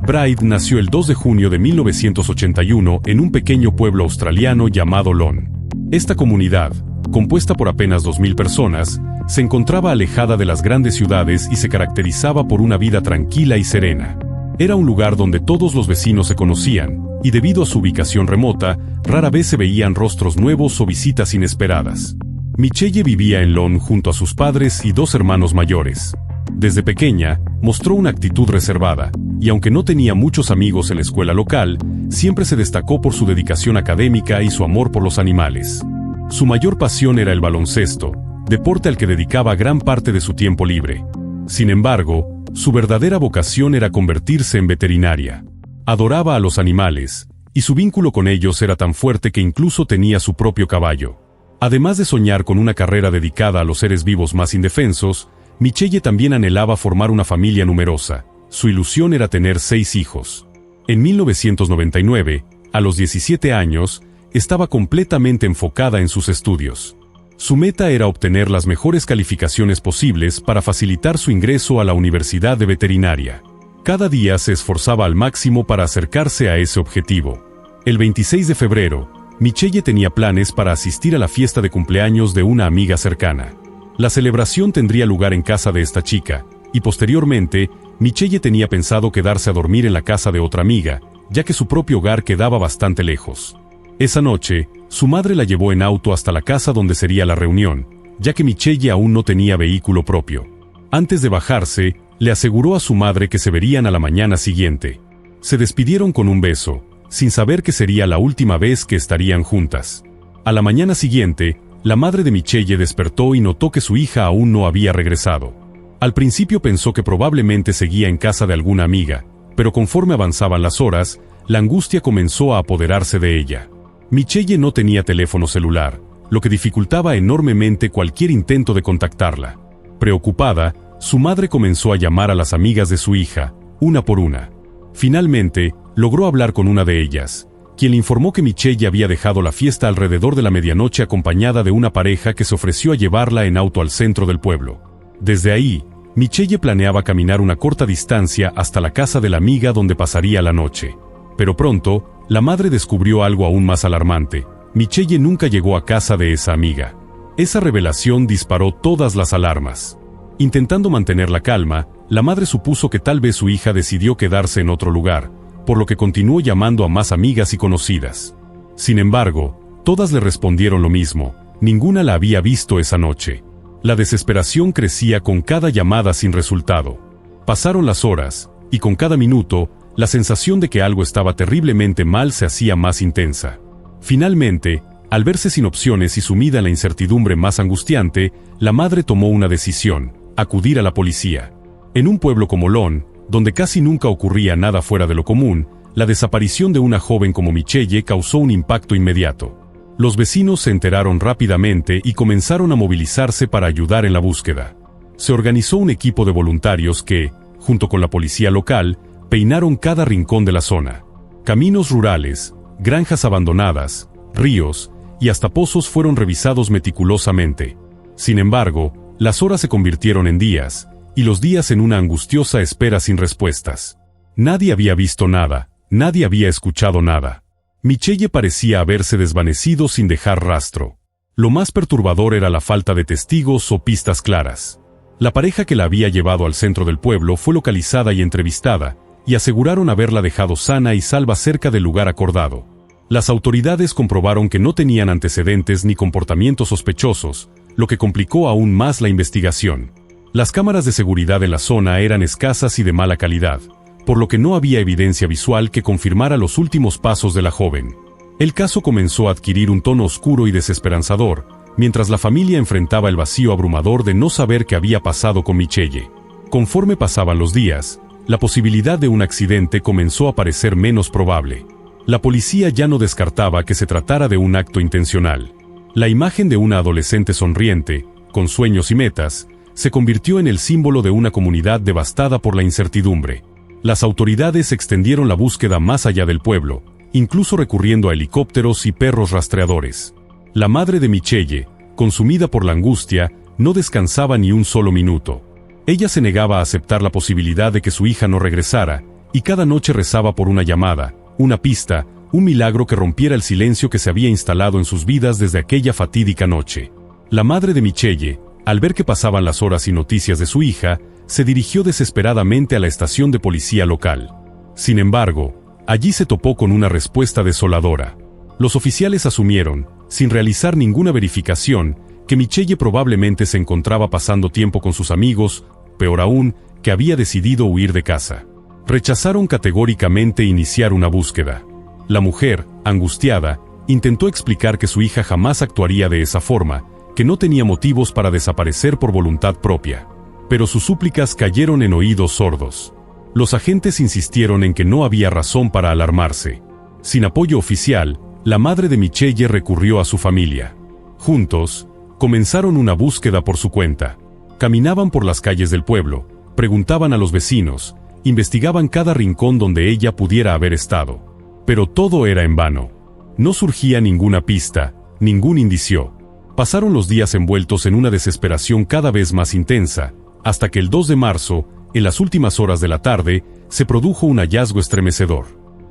Bride nació el 2 de junio de 1981 en un pequeño pueblo australiano llamado Lon. Esta comunidad, compuesta por apenas 2,000 personas, se encontraba alejada de las grandes ciudades y se caracterizaba por una vida tranquila y serena. Era un lugar donde todos los vecinos se conocían, y debido a su ubicación remota, rara vez se veían rostros nuevos o visitas inesperadas. Michelle vivía en Lon junto a sus padres y 2 hermanos mayores. Desde pequeña, mostró una actitud reservada, y aunque no tenía muchos amigos en la escuela local, siempre se destacó por su dedicación académica y su amor por los animales. Su mayor pasión era el baloncesto, deporte al que dedicaba gran parte de su tiempo libre. Sin embargo, su verdadera vocación era convertirse en veterinaria. Adoraba a los animales, y su vínculo con ellos era tan fuerte que incluso tenía su propio caballo. Además de soñar con una carrera dedicada a los seres vivos más indefensos, Michelle también anhelaba formar una familia numerosa. Su ilusión era tener 6 hijos. En 1999, a los 17 años, estaba completamente enfocada en sus estudios. Su meta era obtener las mejores calificaciones posibles para facilitar su ingreso a la Universidad de Veterinaria. Cada día se esforzaba al máximo para acercarse a ese objetivo. El 26 de febrero, Michelle tenía planes para asistir a la fiesta de cumpleaños de una amiga cercana. La celebración tendría lugar en casa de esta chica, y posteriormente, Michelle tenía pensado quedarse a dormir en la casa de otra amiga, ya que su propio hogar quedaba bastante lejos. Esa noche, su madre la llevó en auto hasta la casa donde sería la reunión, ya que Michelle aún no tenía vehículo propio. Antes de bajarse, le aseguró a su madre que se verían a la mañana siguiente. Se despidieron con un beso, sin saber que sería la última vez que estarían juntas. A la mañana siguiente, la madre de Michelle despertó y notó que su hija aún no había regresado. Al principio pensó que probablemente seguía en casa de alguna amiga, pero conforme avanzaban las horas, la angustia comenzó a apoderarse de ella. Michelle no tenía teléfono celular, lo que dificultaba enormemente cualquier intento de contactarla. Preocupada, su madre comenzó a llamar a las amigas de su hija, una por una. Finalmente, logró hablar con una de ellas, quien le informó que Michelle había dejado la fiesta alrededor de la medianoche acompañada de una pareja que se ofreció a llevarla en auto al centro del pueblo. Desde ahí, Michelle planeaba caminar una corta distancia hasta la casa de la amiga donde pasaría la noche. Pero pronto, la madre descubrió algo aún más alarmante. Michelle nunca llegó a casa de esa amiga. Esa revelación disparó todas las alarmas. Intentando mantener la calma, la madre supuso que tal vez su hija decidió quedarse en otro lugar, por lo que continuó llamando a más amigas y conocidas. Sin embargo, todas le respondieron lo mismo, ninguna la había visto esa noche. La desesperación crecía con cada llamada sin resultado. Pasaron las horas, y con cada minuto, la sensación de que algo estaba terriblemente mal se hacía más intensa. Finalmente, al verse sin opciones y sumida en la incertidumbre más angustiante, la madre tomó una decisión: acudir a la policía. En un pueblo como Lon, donde casi nunca ocurría nada fuera de lo común, la desaparición de una joven como Michelle causó un impacto inmediato. Los vecinos se enteraron rápidamente y comenzaron a movilizarse para ayudar en la búsqueda. Se organizó un equipo de voluntarios que, junto con la policía local, peinaron cada rincón de la zona. Caminos rurales, granjas abandonadas, ríos y hasta pozos fueron revisados meticulosamente. Sin embargo, las horas se convirtieron en días, y los días en una angustiosa espera sin respuestas. Nadie había visto nada, nadie había escuchado nada. Michelle parecía haberse desvanecido sin dejar rastro. Lo más perturbador era la falta de testigos o pistas claras. La pareja que la había llevado al centro del pueblo fue localizada y entrevistada, y aseguraron haberla dejado sana y salva cerca del lugar acordado. Las autoridades comprobaron que no tenían antecedentes ni comportamientos sospechosos, lo que complicó aún más la investigación. Las cámaras de seguridad en la zona eran escasas y de mala calidad, por lo que no había evidencia visual que confirmara los últimos pasos de la joven. El caso comenzó a adquirir un tono oscuro y desesperanzador, mientras la familia enfrentaba el vacío abrumador de no saber qué había pasado con Michelle. Conforme pasaban los días, la posibilidad de un accidente comenzó a parecer menos probable. La policía ya no descartaba que se tratara de un acto intencional. La imagen de una adolescente sonriente, con sueños y metas, se convirtió en el símbolo de una comunidad devastada por la incertidumbre. Las autoridades extendieron la búsqueda más allá del pueblo, incluso recurriendo a helicópteros y perros rastreadores. La madre de Michelle, consumida por la angustia, no descansaba ni un solo minuto. Ella se negaba a aceptar la posibilidad de que su hija no regresara, y cada noche rezaba por una llamada, una pista, un milagro que rompiera el silencio que se había instalado en sus vidas desde aquella fatídica noche. La madre de Michelle, al ver que pasaban las horas sin noticias de su hija, se dirigió desesperadamente a la estación de policía local. Sin embargo, allí se topó con una respuesta desoladora. Los oficiales asumieron, sin realizar ninguna verificación, que Michelle probablemente se encontraba pasando tiempo con sus amigos, peor aún, que había decidido huir de casa. Rechazaron categóricamente iniciar una búsqueda. La mujer, angustiada, intentó explicar que su hija jamás actuaría de esa forma, que no tenía motivos para desaparecer por voluntad propia. Pero sus súplicas cayeron en oídos sordos. Los agentes insistieron en que no había razón para alarmarse. Sin apoyo oficial, la madre de Michelle recurrió a su familia. Juntos, comenzaron una búsqueda por su cuenta. Caminaban por las calles del pueblo, preguntaban a los vecinos, investigaban cada rincón donde ella pudiera haber estado. Pero todo era en vano. No surgía ninguna pista, ningún indicio. Pasaron los días envueltos en una desesperación cada vez más intensa, hasta que el 2 de marzo, en las últimas horas de la tarde, se produjo un hallazgo estremecedor.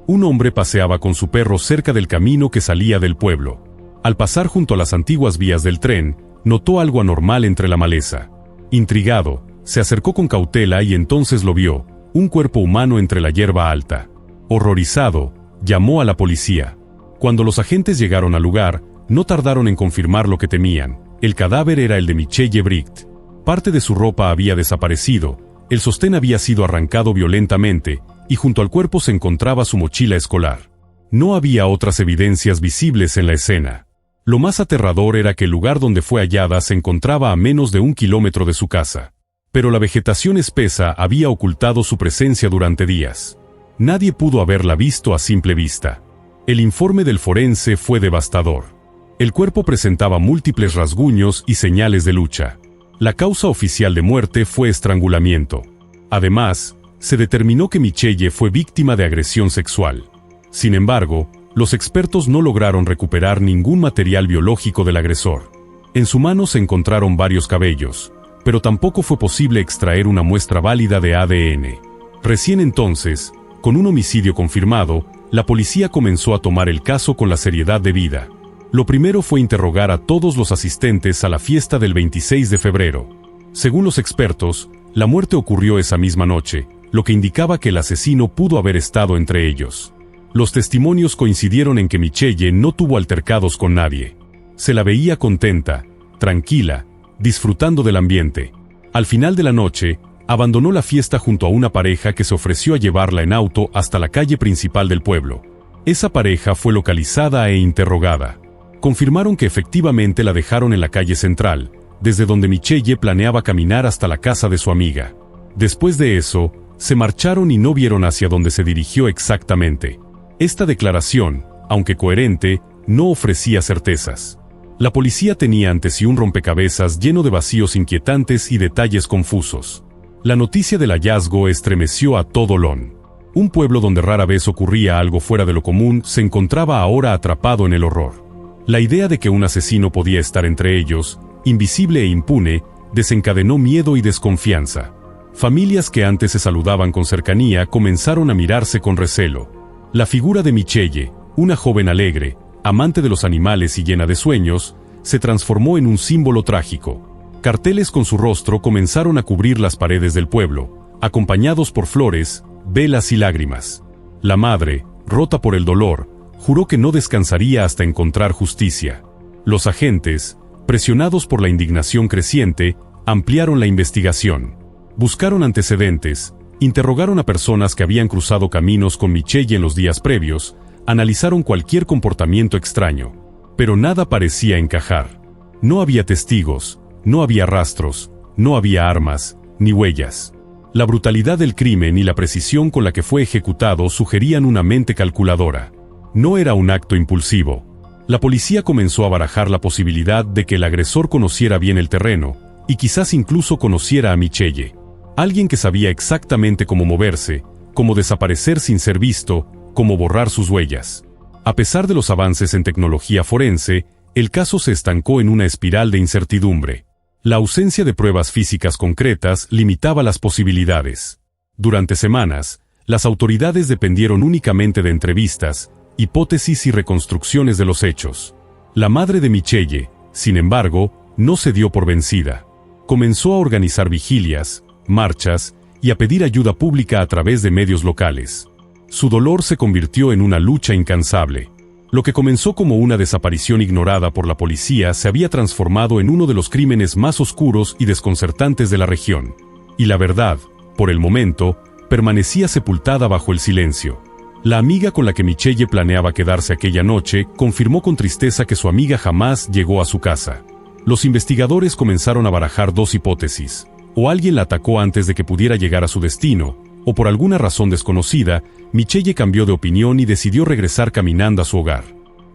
Un hombre paseaba con su perro cerca del camino que salía del pueblo. Al pasar junto a las antiguas vías del tren, notó algo anormal entre la maleza. Intrigado, se acercó con cautela y entonces lo vio, un cuerpo humano entre la hierba alta. Horrorizado, llamó a la policía. Cuando los agentes llegaron al lugar, no tardaron en confirmar lo que temían. El cadáver era el de Michelle Bright. Parte de su ropa había desaparecido, el sostén había sido arrancado violentamente, y junto al cuerpo se encontraba su mochila escolar. No había otras evidencias visibles en la escena. Lo más aterrador era que el lugar donde fue hallada se encontraba a menos de 1 kilómetro de su casa. Pero la vegetación espesa había ocultado su presencia durante días. Nadie pudo haberla visto a simple vista. El informe del forense fue devastador. El cuerpo presentaba múltiples rasguños y señales de lucha. La causa oficial de muerte fue estrangulamiento. Además, se determinó que Michelle fue víctima de agresión sexual. Sin embargo, los expertos no lograron recuperar ningún material biológico del agresor. En su mano se encontraron varios cabellos, pero tampoco fue posible extraer una muestra válida de ADN. Recién entonces, con un homicidio confirmado, la policía comenzó a tomar el caso con la seriedad debida. Lo primero fue interrogar a todos los asistentes a la fiesta del 26 de febrero. Según los expertos, la muerte ocurrió esa misma noche, lo que indicaba que el asesino pudo haber estado entre ellos. Los testimonios coincidieron en que Michelle no tuvo altercados con nadie. Se la veía contenta, tranquila, disfrutando del ambiente. Al final de la noche, abandonó la fiesta junto a una pareja que se ofreció a llevarla en auto hasta la calle principal del pueblo. Esa pareja fue localizada e interrogada. Confirmaron que efectivamente la dejaron en la calle central, desde donde Michelle planeaba caminar hasta la casa de su amiga. Después de eso, se marcharon y no vieron hacia dónde se dirigió exactamente. Esta declaración, aunque coherente, no ofrecía certezas. La policía tenía ante sí un rompecabezas lleno de vacíos inquietantes y detalles confusos. La noticia del hallazgo estremeció a todo Lon. Un pueblo donde rara vez ocurría algo fuera de lo común se encontraba ahora atrapado en el horror. La idea de que un asesino podía estar entre ellos, invisible e impune, desencadenó miedo y desconfianza. Familias que antes se saludaban con cercanía comenzaron a mirarse con recelo. La figura de Michelle, una joven alegre, amante de los animales y llena de sueños, se transformó en un símbolo trágico. Carteles con su rostro comenzaron a cubrir las paredes del pueblo, acompañados por flores, velas y lágrimas. La madre, rota por el dolor, juró que no descansaría hasta encontrar justicia. Los agentes, presionados por la indignación creciente, ampliaron la investigación. Buscaron antecedentes, interrogaron a personas que habían cruzado caminos con Michelle en los días previos, analizaron cualquier comportamiento extraño. Pero nada parecía encajar. No había testigos, no había rastros, no había armas, ni huellas. La brutalidad del crimen y la precisión con la que fue ejecutado sugerían una mente calculadora. No era un acto impulsivo. La policía comenzó a barajar la posibilidad de que el agresor conociera bien el terreno, y quizás incluso conociera a Michelle. Alguien que sabía exactamente cómo moverse, cómo desaparecer sin ser visto, cómo borrar sus huellas. A pesar de los avances en tecnología forense, el caso se estancó en una espiral de incertidumbre. La ausencia de pruebas físicas concretas limitaba las posibilidades. Durante semanas, las autoridades dependieron únicamente de entrevistas, hipótesis y reconstrucciones de los hechos. La madre de Michelle, sin embargo, no se dio por vencida. Comenzó a organizar vigilias, marchas y a pedir ayuda pública a través de medios locales. Su dolor se convirtió en una lucha incansable. Lo que comenzó como una desaparición ignorada por la policía se había transformado en uno de los crímenes más oscuros y desconcertantes de la región. Y la verdad, por el momento, permanecía sepultada bajo el silencio. La amiga con la que Michelle planeaba quedarse aquella noche confirmó con tristeza que su amiga jamás llegó a su casa. Los investigadores comenzaron a barajar dos hipótesis. O alguien la atacó antes de que pudiera llegar a su destino, o por alguna razón desconocida, Michelle cambió de opinión y decidió regresar caminando a su hogar.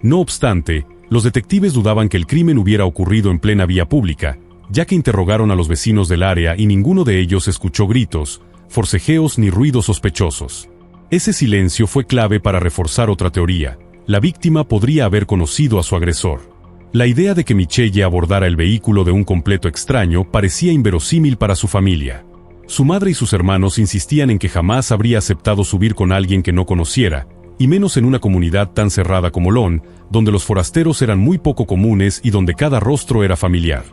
No obstante, los detectives dudaban que el crimen hubiera ocurrido en plena vía pública, ya que interrogaron a los vecinos del área y ninguno de ellos escuchó gritos, forcejeos ni ruidos sospechosos. Ese silencio fue clave para reforzar otra teoría: la víctima podría haber conocido a su agresor. La idea de que Michelle abordara el vehículo de un completo extraño parecía inverosímil para su familia. Su madre y sus hermanos insistían en que jamás habría aceptado subir con alguien que no conociera, y menos en una comunidad tan cerrada como Lon, donde los forasteros eran muy poco comunes y donde cada rostro era familiar.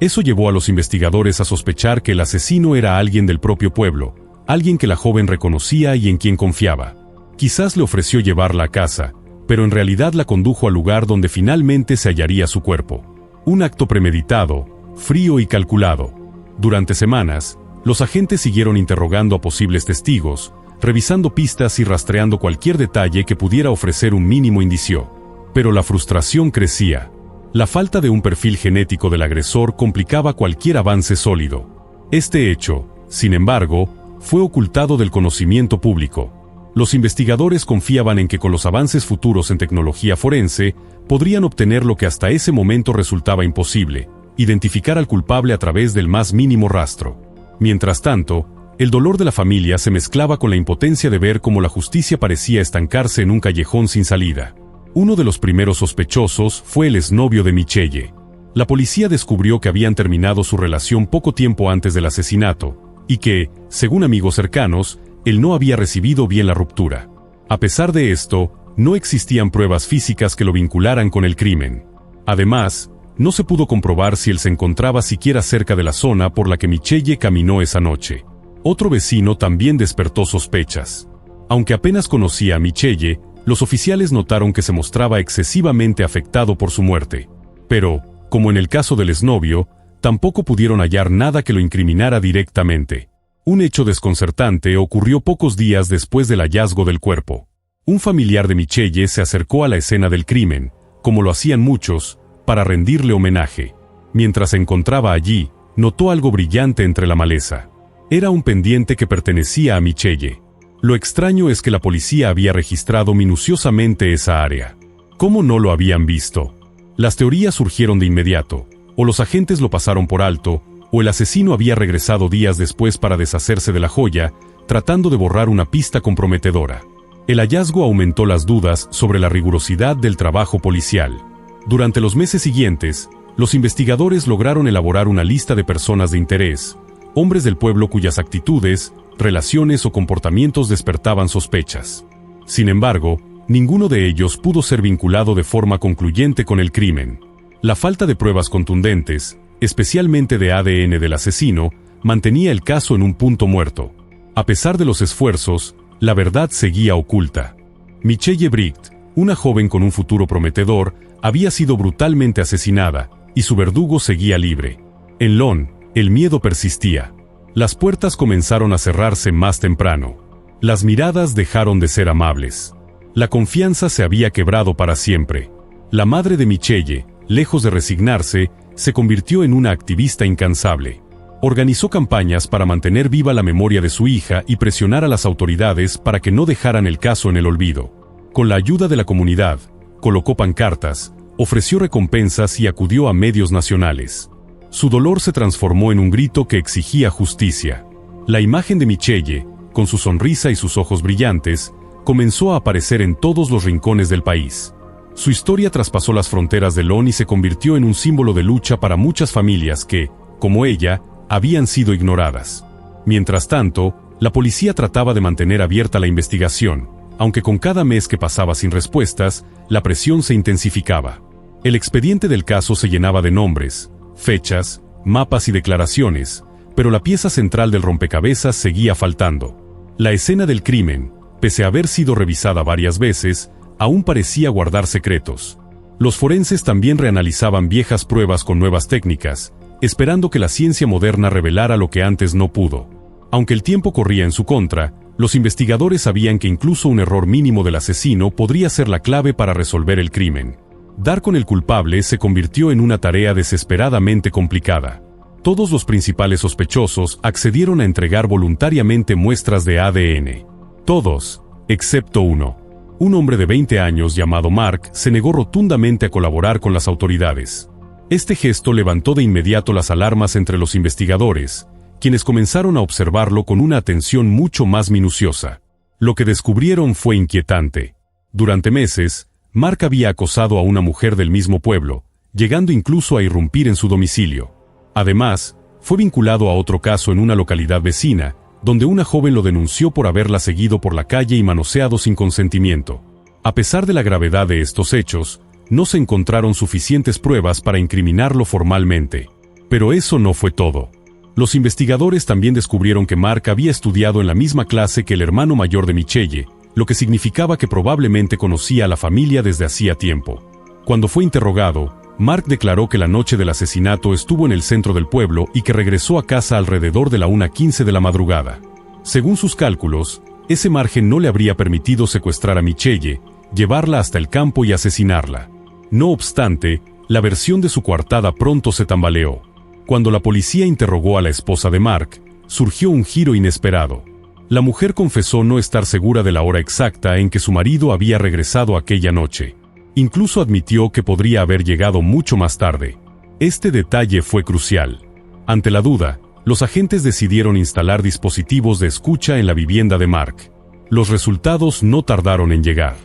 Eso llevó a los investigadores a sospechar que el asesino era alguien del propio pueblo, alguien que la joven reconocía y en quien confiaba. Quizás le ofreció llevarla a casa, pero en realidad la condujo al lugar donde finalmente se hallaría su cuerpo. Un acto premeditado, frío y calculado. Durante semanas, los agentes siguieron interrogando a posibles testigos, revisando pistas y rastreando cualquier detalle que pudiera ofrecer un mínimo indicio. Pero la frustración crecía. La falta de un perfil genético del agresor complicaba cualquier avance sólido. Este hecho, sin embargo, fue ocultado del conocimiento público. Los investigadores confiaban en que con los avances futuros en tecnología forense, podrían obtener lo que hasta ese momento resultaba imposible, identificar al culpable a través del más mínimo rastro. Mientras tanto, el dolor de la familia se mezclaba con la impotencia de ver cómo la justicia parecía estancarse en un callejón sin salida. Uno de los primeros sospechosos fue el exnovio de Michelle. La policía descubrió que habían terminado su relación poco tiempo antes del asesinato, y que, según amigos cercanos, él no había recibido bien la ruptura. A pesar de esto, no existían pruebas físicas que lo vincularan con el crimen. Además, no se pudo comprobar si él se encontraba siquiera cerca de la zona por la que Michelle caminó esa noche. Otro vecino también despertó sospechas. Aunque apenas conocía a Michelle, los oficiales notaron que se mostraba excesivamente afectado por su muerte. Pero, como en el caso del exnovio, tampoco pudieron hallar nada que lo incriminara directamente. Un hecho desconcertante ocurrió pocos días después del hallazgo del cuerpo. Un familiar de Michelle se acercó a la escena del crimen, como lo hacían muchos, para rendirle homenaje. Mientras se encontraba allí, notó algo brillante entre la maleza. Era un pendiente que pertenecía a Michelle. Lo extraño es que la policía había registrado minuciosamente esa área. ¿Cómo no lo habían visto? Las teorías surgieron de inmediato, o los agentes lo pasaron por alto, o el asesino había regresado días después para deshacerse de la joya, tratando de borrar una pista comprometedora. El hallazgo aumentó las dudas sobre la rigurosidad del trabajo policial. Durante los meses siguientes, los investigadores lograron elaborar una lista de personas de interés, hombres del pueblo cuyas actitudes, relaciones o comportamientos despertaban sospechas. Sin embargo, ninguno de ellos pudo ser vinculado de forma concluyente con el crimen. La falta de pruebas contundentes, especialmente de ADN del asesino, mantenía el caso en un punto muerto. A pesar de los esfuerzos, la verdad seguía oculta. Michelle Bright, una joven con un futuro prometedor, había sido brutalmente asesinada, y su verdugo seguía libre. En Lon, el miedo persistía. Las puertas comenzaron a cerrarse más temprano. Las miradas dejaron de ser amables. La confianza se había quebrado para siempre. La madre de Michelle, lejos de resignarse, se convirtió en una activista incansable. Organizó campañas para mantener viva la memoria de su hija y presionar a las autoridades para que no dejaran el caso en el olvido. Con la ayuda de la comunidad, colocó pancartas, ofreció recompensas y acudió a medios nacionales. Su dolor se transformó en un grito que exigía justicia. La imagen de Michelle, con su sonrisa y sus ojos brillantes, comenzó a aparecer en todos los rincones del país. Su historia traspasó las fronteras de Lon y se convirtió en un símbolo de lucha para muchas familias que, como ella, habían sido ignoradas. Mientras tanto, la policía trataba de mantener abierta la investigación, aunque con cada mes que pasaba sin respuestas, la presión se intensificaba. El expediente del caso se llenaba de nombres, fechas, mapas y declaraciones, pero la pieza central del rompecabezas seguía faltando. La escena del crimen, pese a haber sido revisada varias veces, aún parecía guardar secretos. Los forenses también reanalizaban viejas pruebas con nuevas técnicas, esperando que la ciencia moderna revelara lo que antes no pudo. Aunque el tiempo corría en su contra, los investigadores sabían que incluso un error mínimo del asesino podría ser la clave para resolver el crimen. Dar con el culpable se convirtió en una tarea desesperadamente complicada. Todos los principales sospechosos accedieron a entregar voluntariamente muestras de ADN. Todos, excepto uno. Un hombre de 20 años llamado Mark se negó rotundamente a colaborar con las autoridades. Este gesto levantó de inmediato las alarmas entre los investigadores, quienes comenzaron a observarlo con una atención mucho más minuciosa. Lo que descubrieron fue inquietante. Durante meses, Mark había acosado a una mujer del mismo pueblo, llegando incluso a irrumpir en su domicilio. Además, fue vinculado a otro caso en una localidad vecina, donde una joven lo denunció por haberla seguido por la calle y manoseado sin consentimiento. A pesar de la gravedad de estos hechos, no se encontraron suficientes pruebas para incriminarlo formalmente. Pero eso no fue todo. Los investigadores también descubrieron que Mark había estudiado en la misma clase que el hermano mayor de Michelle, lo que significaba que probablemente conocía a la familia desde hacía tiempo. Cuando fue interrogado, Mark declaró que la noche del asesinato estuvo en el centro del pueblo y que regresó a casa alrededor de la 1:15 de la madrugada. Según sus cálculos, ese margen no le habría permitido secuestrar a Michelle, llevarla hasta el campo y asesinarla. No obstante, la versión de su coartada pronto se tambaleó. Cuando la policía interrogó a la esposa de Mark, surgió un giro inesperado. La mujer confesó no estar segura de la hora exacta en que su marido había regresado aquella noche. Incluso admitió que podría haber llegado mucho más tarde. Este detalle fue crucial. Ante la duda, los agentes decidieron instalar dispositivos de escucha en la vivienda de Mark. Los resultados no tardaron en llegar.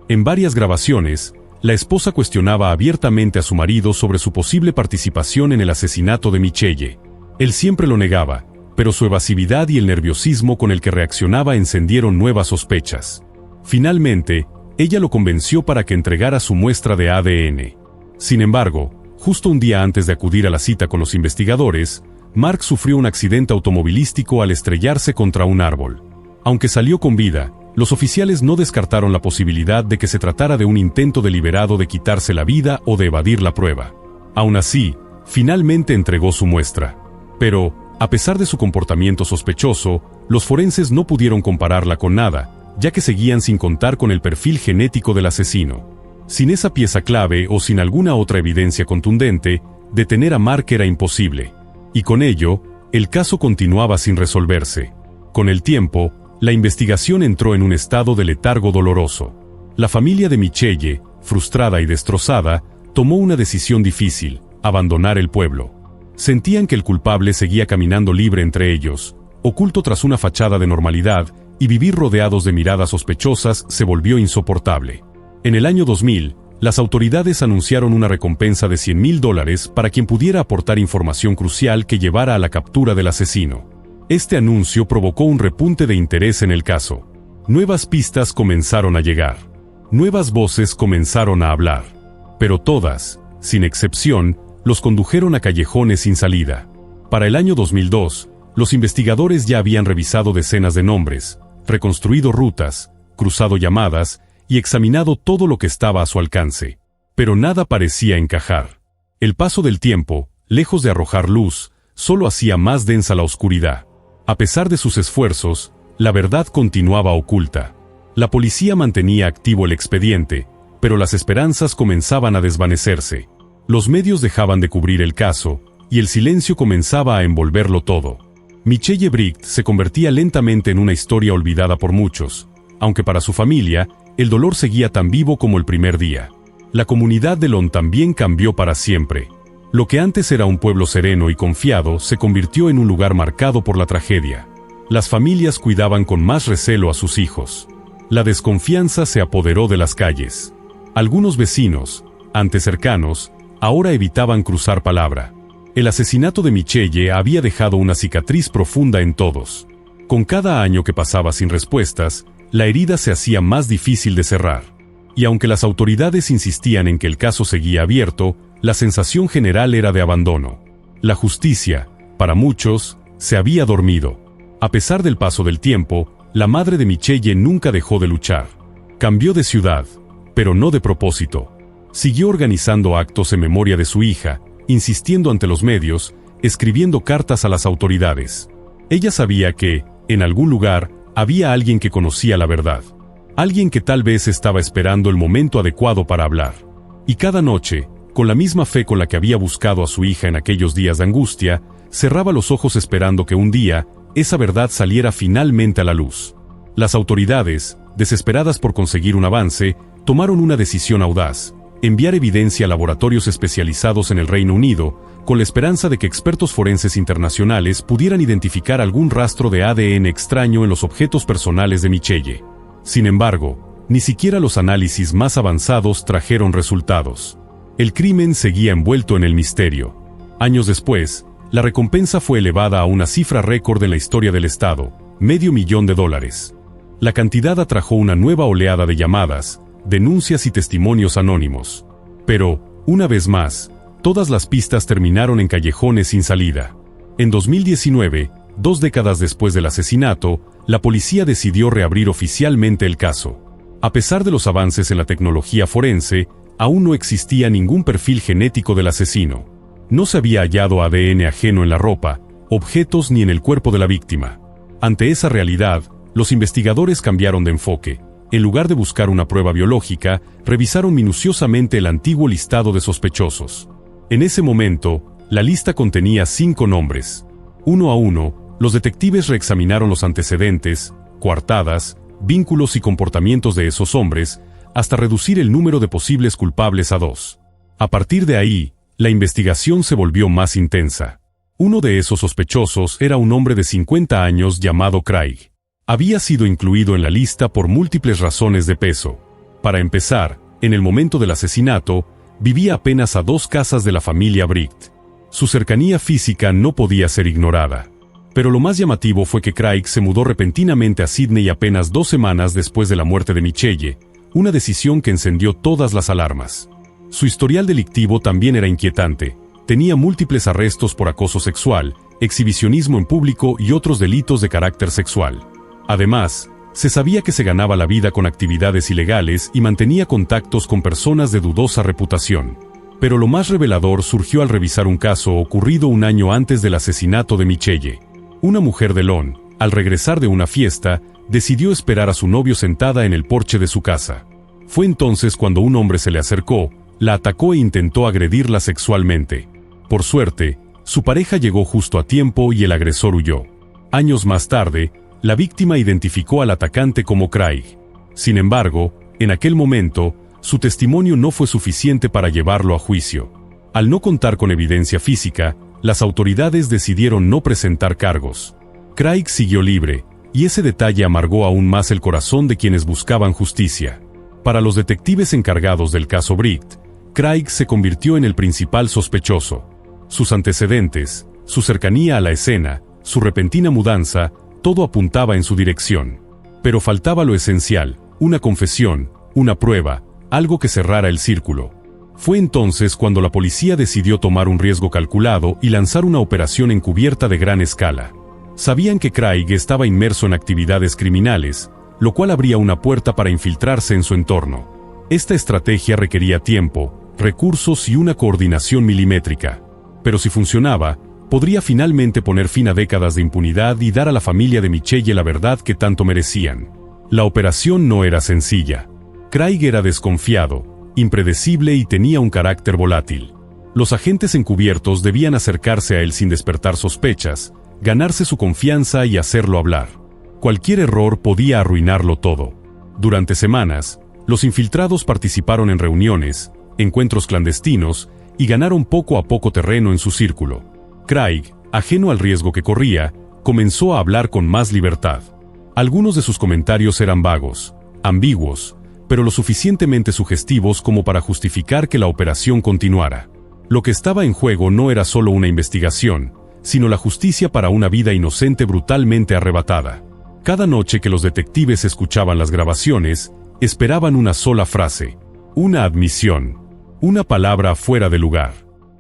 En varias grabaciones, la esposa cuestionaba abiertamente a su marido sobre su posible participación en el asesinato de Michelle. Él siempre lo negaba, pero su evasividad y el nerviosismo con el que reaccionaba encendieron nuevas sospechas. Finalmente, ella lo convenció para que entregara su muestra de ADN. Sin embargo, justo un día antes de acudir a la cita con los investigadores, Mark sufrió un accidente automovilístico al estrellarse contra un árbol. Aunque salió con vida, los oficiales no descartaron la posibilidad de que se tratara de un intento deliberado de quitarse la vida o de evadir la prueba. Aún así, finalmente entregó su muestra. Pero, a pesar de su comportamiento sospechoso, los forenses no pudieron compararla con nada, ya que seguían sin contar con el perfil genético del asesino. Sin esa pieza clave o sin alguna otra evidencia contundente, detener a Mark era imposible. Y con ello, el caso continuaba sin resolverse. Con el tiempo, la investigación entró en un estado de letargo doloroso. La familia de Michelle, frustrada y destrozada, tomó una decisión difícil: abandonar el pueblo. Sentían que el culpable seguía caminando libre entre ellos, oculto tras una fachada de normalidad, y vivir rodeados de miradas sospechosas se volvió insoportable. En el año 2000, las autoridades anunciaron una recompensa de $100,000 para quien pudiera aportar información crucial que llevara a la captura del asesino. Este anuncio provocó un repunte de interés en el caso. Nuevas pistas comenzaron a llegar. Nuevas voces comenzaron a hablar. Pero todas, sin excepción, los condujeron a callejones sin salida. Para el año 2002, los investigadores ya habían revisado decenas de nombres, reconstruido rutas, cruzado llamadas y examinado todo lo que estaba a su alcance. Pero nada parecía encajar. El paso del tiempo, lejos de arrojar luz, solo hacía más densa la oscuridad. A pesar de sus esfuerzos, la verdad continuaba oculta. La policía mantenía activo el expediente, pero las esperanzas comenzaban a desvanecerse. Los medios dejaban de cubrir el caso, y el silencio comenzaba a envolverlo todo. Michelle Bright se convertía lentamente en una historia olvidada por muchos, aunque para su familia, el dolor seguía tan vivo como el primer día. La comunidad de Lon también cambió para siempre. Lo que antes era un pueblo sereno y confiado se convirtió en un lugar marcado por la tragedia. Las familias cuidaban con más recelo a sus hijos. La desconfianza se apoderó de las calles. Algunos vecinos, antes cercanos, ahora evitaban cruzar palabra. El asesinato de Michelle había dejado una cicatriz profunda en todos. Con cada año que pasaba sin respuestas, la herida se hacía más difícil de cerrar. Y aunque las autoridades insistían en que el caso seguía abierto, la sensación general era de abandono. La justicia, para muchos, se había dormido. A pesar del paso del tiempo, la madre de Michelle nunca dejó de luchar. Cambió de ciudad, pero no de propósito. Siguió organizando actos en memoria de su hija, insistiendo ante los medios, escribiendo cartas a las autoridades. Ella sabía que, en algún lugar, había alguien que conocía la verdad. Alguien que tal vez estaba esperando el momento adecuado para hablar. Y cada noche, con la misma fe con la que había buscado a su hija en aquellos días de angustia, cerraba los ojos esperando que un día, esa verdad saliera finalmente a la luz. Las autoridades, desesperadas por conseguir un avance, tomaron una decisión audaz: enviar evidencia a laboratorios especializados en el Reino Unido, con la esperanza de que expertos forenses internacionales pudieran identificar algún rastro de ADN extraño en los objetos personales de Michelle. Sin embargo, ni siquiera los análisis más avanzados trajeron resultados. El crimen seguía envuelto en el misterio. Años después, la recompensa fue elevada a una cifra récord en la historia del Estado, $500,000. La cantidad atrajo una nueva oleada de llamadas, denuncias y testimonios anónimos. Pero, una vez más, todas las pistas terminaron en callejones sin salida. En 2019, 2 décadas después del asesinato, la policía decidió reabrir oficialmente el caso. A pesar de los avances en la tecnología forense, aún no existía ningún perfil genético del asesino. No se había hallado ADN ajeno en la ropa, objetos ni en el cuerpo de la víctima. Ante esa realidad, los investigadores cambiaron de enfoque. En lugar de buscar una prueba biológica, revisaron minuciosamente el antiguo listado de sospechosos. En ese momento, la lista contenía 5 nombres. Uno a uno, los detectives reexaminaron los antecedentes, coartadas, vínculos y comportamientos de esos hombres, hasta reducir el número de posibles culpables a 2. A partir de ahí, la investigación se volvió más intensa. Uno de esos sospechosos era un hombre de 50 años llamado Craig. Había sido incluido en la lista por múltiples razones de peso. Para empezar, en el momento del asesinato, vivía apenas a 2 casas de la familia Bright. Su cercanía física no podía ser ignorada. Pero lo más llamativo fue que Craig se mudó repentinamente a Sydney apenas 2 semanas después de la muerte de Michelle, una decisión que encendió todas las alarmas. Su historial delictivo también era inquietante. Tenía múltiples arrestos por acoso sexual, exhibicionismo en público y otros delitos de carácter sexual. Además, se sabía que se ganaba la vida con actividades ilegales y mantenía contactos con personas de dudosa reputación. Pero lo más revelador surgió al revisar un caso ocurrido un año antes del asesinato de Michelle. Una mujer de Lone, al regresar de una fiesta, decidió esperar a su novio sentada en el porche de su casa. Fue entonces cuando un hombre se le acercó, la atacó e intentó agredirla sexualmente. Por suerte, su pareja llegó justo a tiempo y el agresor huyó. Años más tarde, la víctima identificó al atacante como Craig. Sin embargo, en aquel momento, su testimonio no fue suficiente para llevarlo a juicio. Al no contar con evidencia física, las autoridades decidieron no presentar cargos. Craig siguió libre, y ese detalle amargó aún más el corazón de quienes buscaban justicia. Para los detectives encargados del caso Bright, Craig se convirtió en el principal sospechoso. Sus antecedentes, su cercanía a la escena, su repentina mudanza, todo apuntaba en su dirección. Pero faltaba lo esencial, una confesión, una prueba, algo que cerrara el círculo. Fue entonces cuando la policía decidió tomar un riesgo calculado y lanzar una operación encubierta de gran escala. Sabían que Craig estaba inmerso en actividades criminales, lo cual abría una puerta para infiltrarse en su entorno. Esta estrategia requería tiempo, recursos y una coordinación milimétrica. Pero si funcionaba, podría finalmente poner fin a décadas de impunidad y dar a la familia de Michelle la verdad que tanto merecían. La operación no era sencilla. Craig era desconfiado, impredecible y tenía un carácter volátil. Los agentes encubiertos debían acercarse a él sin despertar sospechas, ganarse su confianza y hacerlo hablar. Cualquier error podía arruinarlo todo. Durante semanas, los infiltrados participaron en reuniones, encuentros clandestinos, y ganaron poco a poco terreno en su círculo. Craig, ajeno al riesgo que corría, comenzó a hablar con más libertad. Algunos de sus comentarios eran vagos, ambiguos, pero lo suficientemente sugestivos como para justificar que la operación continuara. Lo que estaba en juego no era solo una investigación, sino la justicia para una vida inocente brutalmente arrebatada. Cada noche que los detectives escuchaban las grabaciones, esperaban una sola frase, una admisión, una palabra fuera de lugar.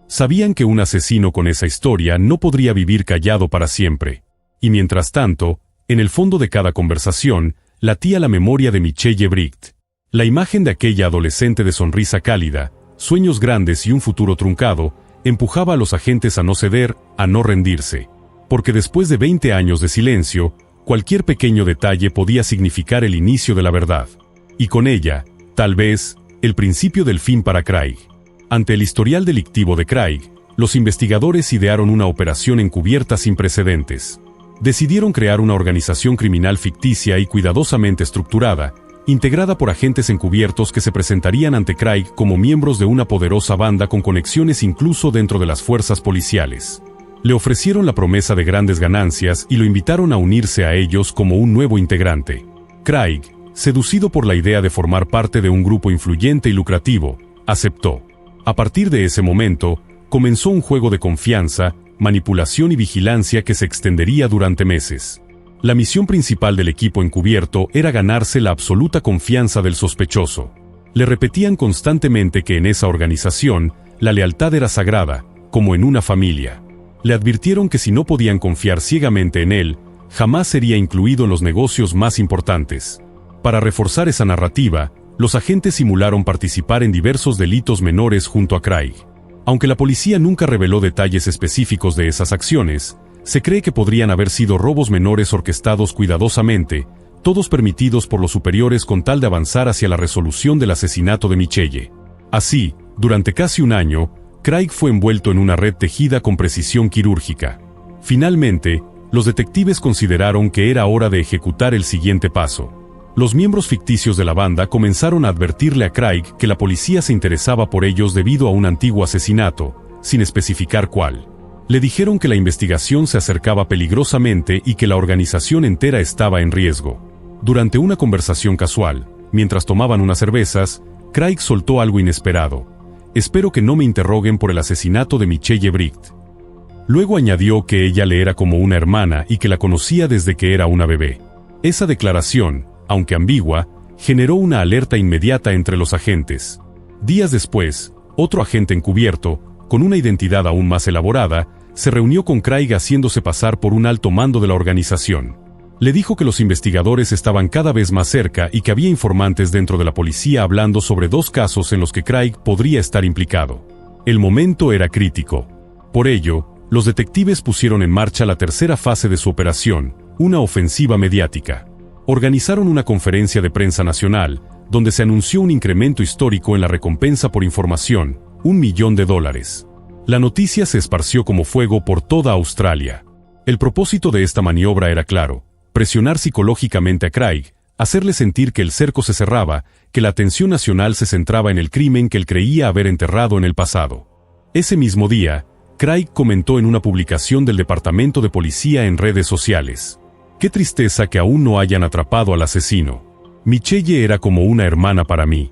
Sabían que un asesino con esa historia no podría vivir callado para siempre. Y mientras tanto, en el fondo de cada conversación, latía la memoria de Michelle Bright. La imagen de aquella adolescente de sonrisa cálida, sueños grandes y un futuro truncado, empujaba a los agentes a no ceder, a no rendirse. Porque después de 20 años de silencio, cualquier pequeño detalle podía significar el inicio de la verdad. Y con ella, tal vez, el principio del fin para Craig. Ante el historial delictivo de Craig, los investigadores idearon una operación encubierta sin precedentes. Decidieron crear una organización criminal ficticia y cuidadosamente estructurada, integrada por agentes encubiertos que se presentarían ante Craig como miembros de una poderosa banda con conexiones incluso dentro de las fuerzas policiales. Le ofrecieron la promesa de grandes ganancias y lo invitaron a unirse a ellos como un nuevo integrante. Craig, seducido por la idea de formar parte de un grupo influyente y lucrativo, aceptó. A partir de ese momento, comenzó un juego de confianza, manipulación y vigilancia que se extendería durante meses. La misión principal del equipo encubierto era ganarse la absoluta confianza del sospechoso. Le repetían constantemente que en esa organización, la lealtad era sagrada, como en una familia. Le advirtieron que si no podían confiar ciegamente en él, jamás sería incluido en los negocios más importantes. Para reforzar esa narrativa, los agentes simularon participar en diversos delitos menores junto a Craig. Aunque la policía nunca reveló detalles específicos de esas acciones, se cree que podrían haber sido robos menores orquestados cuidadosamente, todos permitidos por los superiores con tal de avanzar hacia la resolución del asesinato de Michelle. Así, durante casi un año, Craig fue envuelto en una red tejida con precisión quirúrgica. Finalmente, los detectives consideraron que era hora de ejecutar el siguiente paso. Los miembros ficticios de la banda comenzaron a advertirle a Craig que la policía se interesaba por ellos debido a un antiguo asesinato, sin especificar cuál. Le dijeron que la investigación se acercaba peligrosamente y que la organización entera estaba en riesgo. Durante una conversación casual, mientras tomaban unas cervezas, Craig soltó algo inesperado. «Espero que no me interroguen por el asesinato de Michelle Bright». Luego añadió que ella le era como una hermana y que la conocía desde que era una bebé. Esa declaración, aunque ambigua, generó una alerta inmediata entre los agentes. Días después, otro agente encubierto, con una identidad aún más elaborada, se reunió con Craig haciéndose pasar por un alto mando de la organización. Le dijo que los investigadores estaban cada vez más cerca y que había informantes dentro de la policía hablando sobre 2 casos en los que Craig podría estar implicado. El momento era crítico. Por ello, los detectives pusieron en marcha la tercera fase de su operación, una ofensiva mediática. Organizaron una conferencia de prensa nacional, donde se anunció un incremento histórico en la recompensa por información, $1 millón. La noticia se esparció como fuego por toda Australia. El propósito de esta maniobra era claro: presionar psicológicamente a Craig, hacerle sentir que el cerco se cerraba, que la atención nacional se centraba en el crimen que él creía haber enterrado en el pasado. Ese mismo día, Craig comentó en una publicación del Departamento de Policía en redes sociales: «Qué tristeza que aún no hayan atrapado al asesino. Michelle era como una hermana para mí».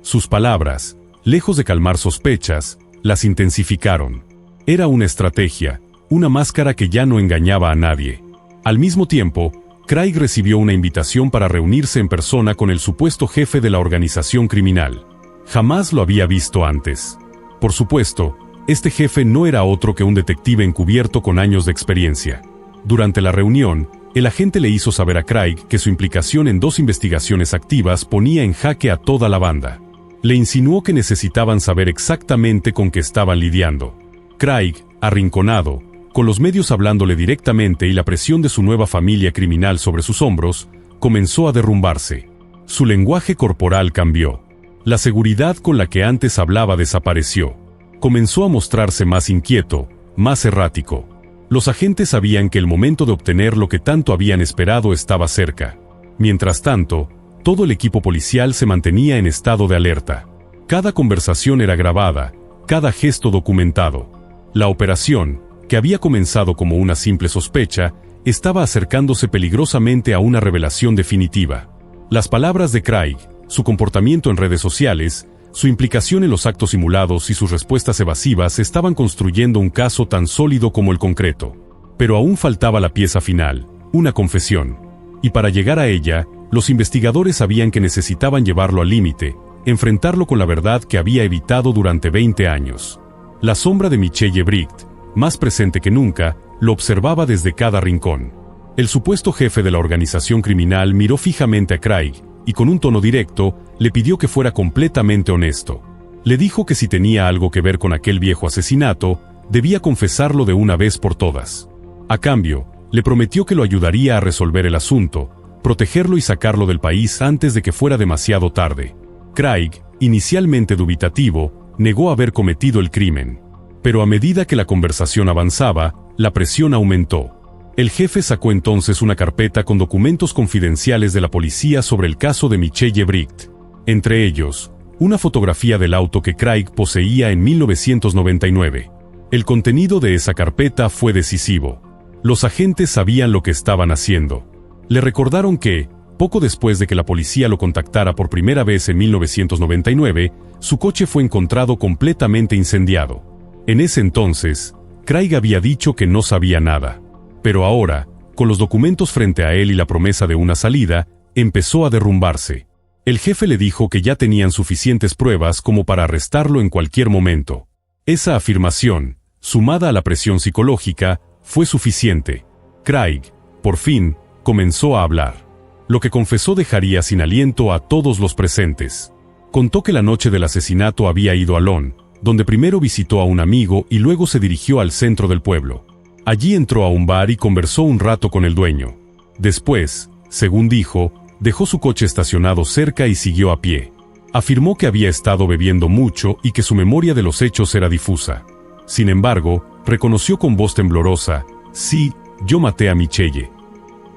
Sus palabras, lejos de calmar sospechas, las intensificaron. Era una estrategia, una máscara que ya no engañaba a nadie. Al mismo tiempo, Craig recibió una invitación para reunirse en persona con el supuesto jefe de la organización criminal. Jamás lo había visto antes. Por supuesto, este jefe no era otro que un detective encubierto con años de experiencia. Durante la reunión, el agente le hizo saber a Craig que su implicación en 2 investigaciones activas ponía en jaque a toda la banda. Le insinuó que necesitaban saber exactamente con qué estaban lidiando. Craig, arrinconado, con los medios hablándole directamente y la presión de su nueva familia criminal sobre sus hombros, comenzó a derrumbarse. Su lenguaje corporal cambió. La seguridad con la que antes hablaba desapareció. Comenzó a mostrarse más inquieto, más errático. Los agentes sabían que el momento de obtener lo que tanto habían esperado estaba cerca. Mientras tanto, todo el equipo policial se mantenía en estado de alerta. Cada conversación era grabada, cada gesto documentado. La operación, que había comenzado como una simple sospecha, estaba acercándose peligrosamente a una revelación definitiva. Las palabras de Craig, su comportamiento en redes sociales, su implicación en los actos simulados y sus respuestas evasivas estaban construyendo un caso tan sólido como el concreto. Pero aún faltaba la pieza final, una confesión. Y para llegar a ella, los investigadores sabían que necesitaban llevarlo al límite, enfrentarlo con la verdad que había evitado durante 20 años. La sombra de Michelle Bright, más presente que nunca, lo observaba desde cada rincón. El supuesto jefe de la organización criminal miró fijamente a Craig, y con un tono directo, le pidió que fuera completamente honesto. Le dijo que si tenía algo que ver con aquel viejo asesinato, debía confesarlo de una vez por todas. A cambio, le prometió que lo ayudaría a resolver el asunto, protegerlo y sacarlo del país antes de que fuera demasiado tarde. Craig, inicialmente dubitativo, negó haber cometido el crimen. Pero a medida que la conversación avanzaba, la presión aumentó. El jefe sacó entonces una carpeta con documentos confidenciales de la policía sobre el caso de Michelle Bright. Entre ellos, una fotografía del auto que Craig poseía en 1999. El contenido de esa carpeta fue decisivo. Los agentes sabían lo que estaban haciendo. Le recordaron que, Poco después de que la policía lo contactara por primera vez en 1999, su coche fue encontrado completamente incendiado. En ese entonces, Craig había dicho que no sabía nada. Pero ahora, con los documentos frente a él y la promesa de una salida, empezó a derrumbarse. El jefe le dijo que ya tenían suficientes pruebas como para arrestarlo en cualquier momento. Esa afirmación, sumada a la presión psicológica, fue suficiente. Craig, por fin, comenzó a hablar. Lo que confesó dejaría sin aliento a todos los presentes. Contó que la noche del asesinato había ido a Lon, donde primero visitó a un amigo y luego se dirigió al centro del pueblo. Allí entró a un bar y conversó un rato con el dueño. Después, según dijo, dejó su coche estacionado cerca y siguió a pie. Afirmó que había estado bebiendo mucho y que su memoria de los hechos era difusa. Sin embargo, reconoció con voz temblorosa: «Sí, yo maté a Michelle».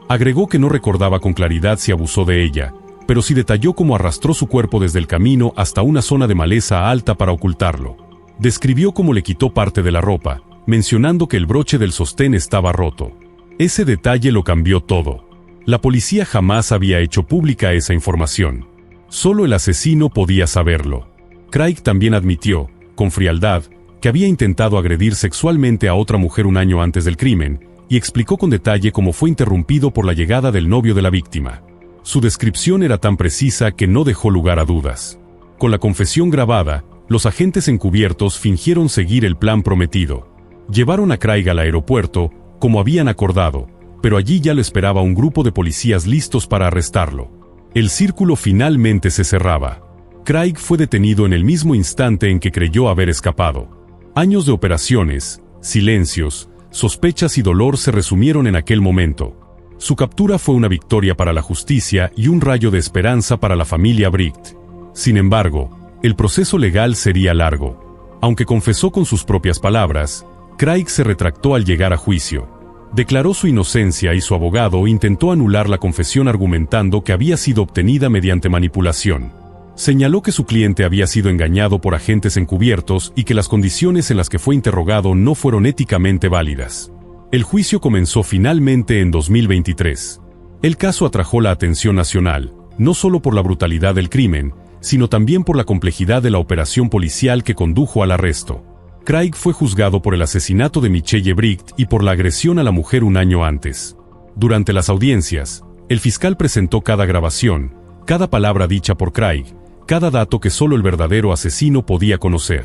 Agregó que no recordaba con claridad si abusó de ella, pero sí detalló cómo arrastró su cuerpo desde el camino hasta una zona de maleza alta para ocultarlo. Describió cómo le quitó parte de la ropa, mencionando que el broche del sostén estaba roto. Ese detalle lo cambió todo. La policía jamás había hecho pública esa información. Solo el asesino podía saberlo. Craig también admitió, con frialdad, que había intentado agredir sexualmente a otra mujer un año antes del crimen, y explicó con detalle cómo fue interrumpido por la llegada del novio de la víctima. Su descripción era tan precisa que no dejó lugar a dudas. Con la confesión grabada, los agentes encubiertos fingieron seguir el plan prometido. Llevaron a Craig al aeropuerto, como habían acordado, pero allí ya lo esperaba un grupo de policías listos para arrestarlo. El círculo finalmente se cerraba. Craig fue detenido en el mismo instante en que creyó haber escapado. Años de operaciones, silencios, sospechas y dolor se resumieron en aquel momento. Su captura fue una victoria para la justicia y un rayo de esperanza para la familia Bright. Sin embargo, el proceso legal sería largo. Aunque confesó con sus propias palabras, Craig se retractó al llegar a juicio. Declaró su inocencia y su abogado intentó anular la confesión argumentando que había sido obtenida mediante manipulación. Señaló que su cliente había sido engañado por agentes encubiertos y que las condiciones en las que fue interrogado no fueron éticamente válidas. El juicio comenzó finalmente en 2023. El caso atrajo la atención nacional, no solo por la brutalidad del crimen, sino también por la complejidad de la operación policial que condujo al arresto. Craig fue juzgado por el asesinato de Michelle Bright y por la agresión a la mujer un año antes. Durante las audiencias, el fiscal presentó cada grabación, cada palabra dicha por Craig, cada dato que solo el verdadero asesino podía conocer.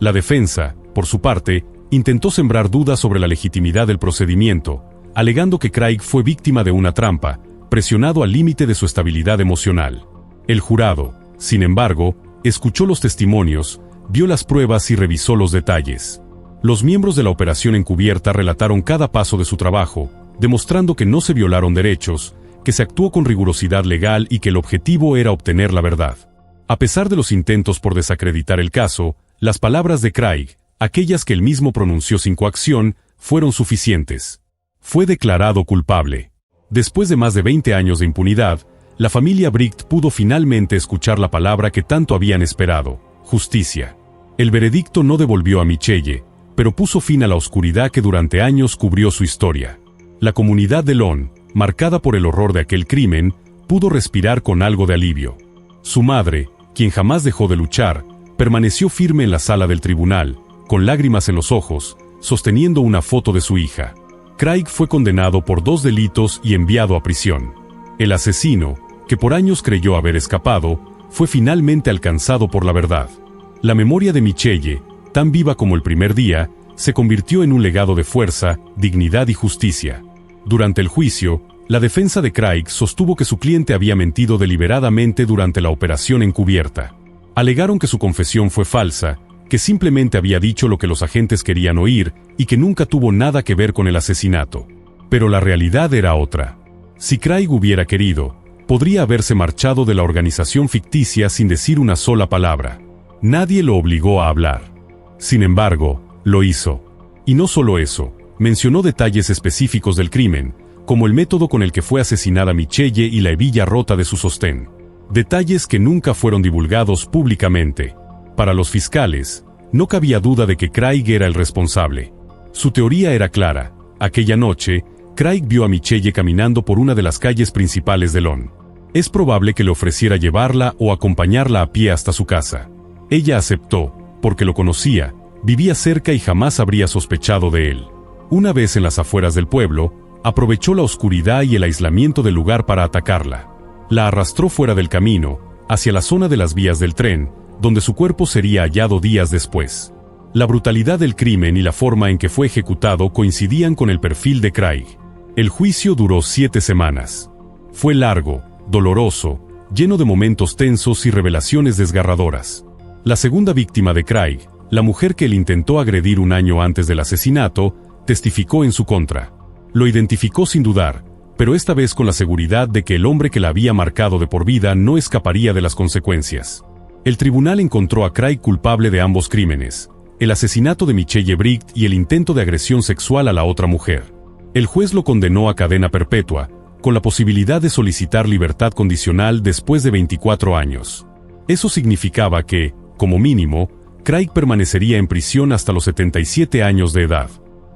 La defensa, por su parte, intentó sembrar dudas sobre la legitimidad del procedimiento, alegando que Craig fue víctima de una trampa, presionado al límite de su estabilidad emocional. El jurado, sin embargo, escuchó los testimonios, vio las pruebas y revisó los detalles. Los miembros de la operación encubierta relataron cada paso de su trabajo, demostrando que no se violaron derechos, que se actuó con rigurosidad legal y que el objetivo era obtener la verdad. A pesar de los intentos por desacreditar el caso, las palabras de Craig, aquellas que él mismo pronunció sin coacción, fueron suficientes. Fue declarado culpable. Después de más de 20 años de impunidad, la familia Bright pudo finalmente escuchar la palabra que tanto habían esperado: justicia. El veredicto no devolvió a Michelle, pero puso fin a la oscuridad que durante años cubrió su historia. La comunidad de Lon, marcada por el horror de aquel crimen, pudo respirar con algo de alivio. Su madre, quien jamás dejó de luchar, permaneció firme en la sala del tribunal, con lágrimas en los ojos, sosteniendo una foto de su hija. Craig fue condenado por 2 delitos y enviado a prisión. El asesino, que por años creyó haber escapado, fue finalmente alcanzado por la verdad. La memoria de Michelle, tan viva como el primer día, se convirtió en un legado de fuerza, dignidad y justicia. Durante el juicio, la defensa de Craig sostuvo que su cliente había mentido deliberadamente durante la operación encubierta. Alegaron que su confesión fue falsa, que simplemente había dicho lo que los agentes querían oír y que nunca tuvo nada que ver con el asesinato. Pero la realidad era otra. Si Craig hubiera querido, podría haberse marchado de la organización ficticia sin decir una sola palabra. Nadie lo obligó a hablar. Sin embargo, lo hizo. Y no solo eso, mencionó detalles específicos del crimen, como el método con el que fue asesinada Michelle y la hebilla rota de su sostén. Detalles que nunca fueron divulgados públicamente. Para los fiscales, no cabía duda de que Craig era el responsable. Su teoría era clara. Aquella noche, Craig vio a Michelle caminando por una de las calles principales de Lon. Es probable que le ofreciera llevarla o acompañarla a pie hasta su casa. Ella aceptó, porque lo conocía, vivía cerca y jamás habría sospechado de él. Una vez en las afueras del pueblo, aprovechó la oscuridad y el aislamiento del lugar para atacarla. La arrastró fuera del camino, hacia la zona de las vías del tren, donde su cuerpo sería hallado días después. La brutalidad del crimen y la forma en que fue ejecutado coincidían con el perfil de Craig. El juicio duró 7 semanas. Fue largo, doloroso, lleno de momentos tensos y revelaciones desgarradoras. La segunda víctima de Craig, la mujer que él intentó agredir un año antes del asesinato, testificó en su contra. Lo identificó sin dudar, pero esta vez con la seguridad de que el hombre que la había marcado de por vida no escaparía de las consecuencias. El tribunal encontró a Craig culpable de ambos crímenes, el asesinato de Michelle Bright y el intento de agresión sexual a la otra mujer. El juez lo condenó a cadena perpetua, con la posibilidad de solicitar libertad condicional después de 24 años. Eso significaba que, como mínimo, Craig permanecería en prisión hasta los 77 años de edad.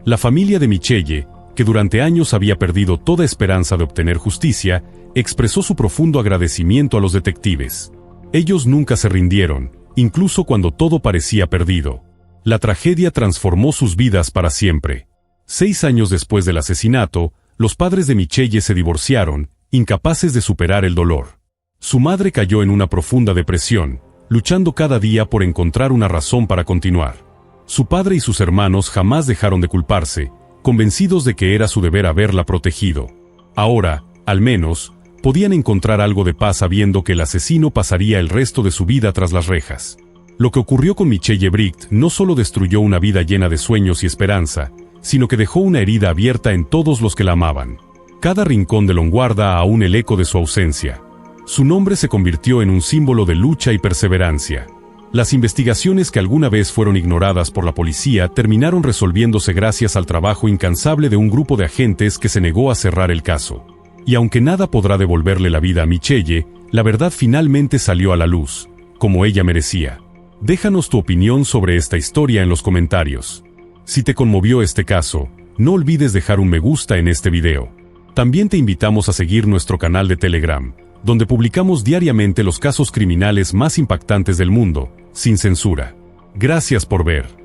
La familia de Michelle, que durante años había perdido toda esperanza de obtener justicia, expresó su profundo agradecimiento a los detectives. Ellos nunca se rindieron, incluso cuando todo parecía perdido. La tragedia transformó sus vidas para siempre. 6 años después del asesinato, los padres de Michelle se divorciaron, incapaces de superar el dolor. Su madre cayó en una profunda depresión, luchando cada día por encontrar una razón para continuar. Su padre y sus hermanos jamás dejaron de culparse, convencidos de que era su deber haberla protegido. Ahora, al menos, podían encontrar algo de paz sabiendo que el asesino pasaría el resto de su vida tras las rejas. Lo que ocurrió con Michelle Bright no solo destruyó una vida llena de sueños y esperanza, sino que dejó una herida abierta en todos los que la amaban. Cada rincón de Long guarda aún el eco de su ausencia. Su nombre se convirtió en un símbolo de lucha y perseverancia. Las investigaciones que alguna vez fueron ignoradas por la policía terminaron resolviéndose gracias al trabajo incansable de un grupo de agentes que se negó a cerrar el caso. Y aunque nada podrá devolverle la vida a Michelle, la verdad finalmente salió a la luz, como ella merecía. Déjanos tu opinión sobre esta historia en los comentarios. Si te conmovió este caso, no olvides dejar un me gusta en este video. También te invitamos a seguir nuestro canal de Telegram, donde publicamos diariamente los casos criminales más impactantes del mundo, sin censura. Gracias por ver.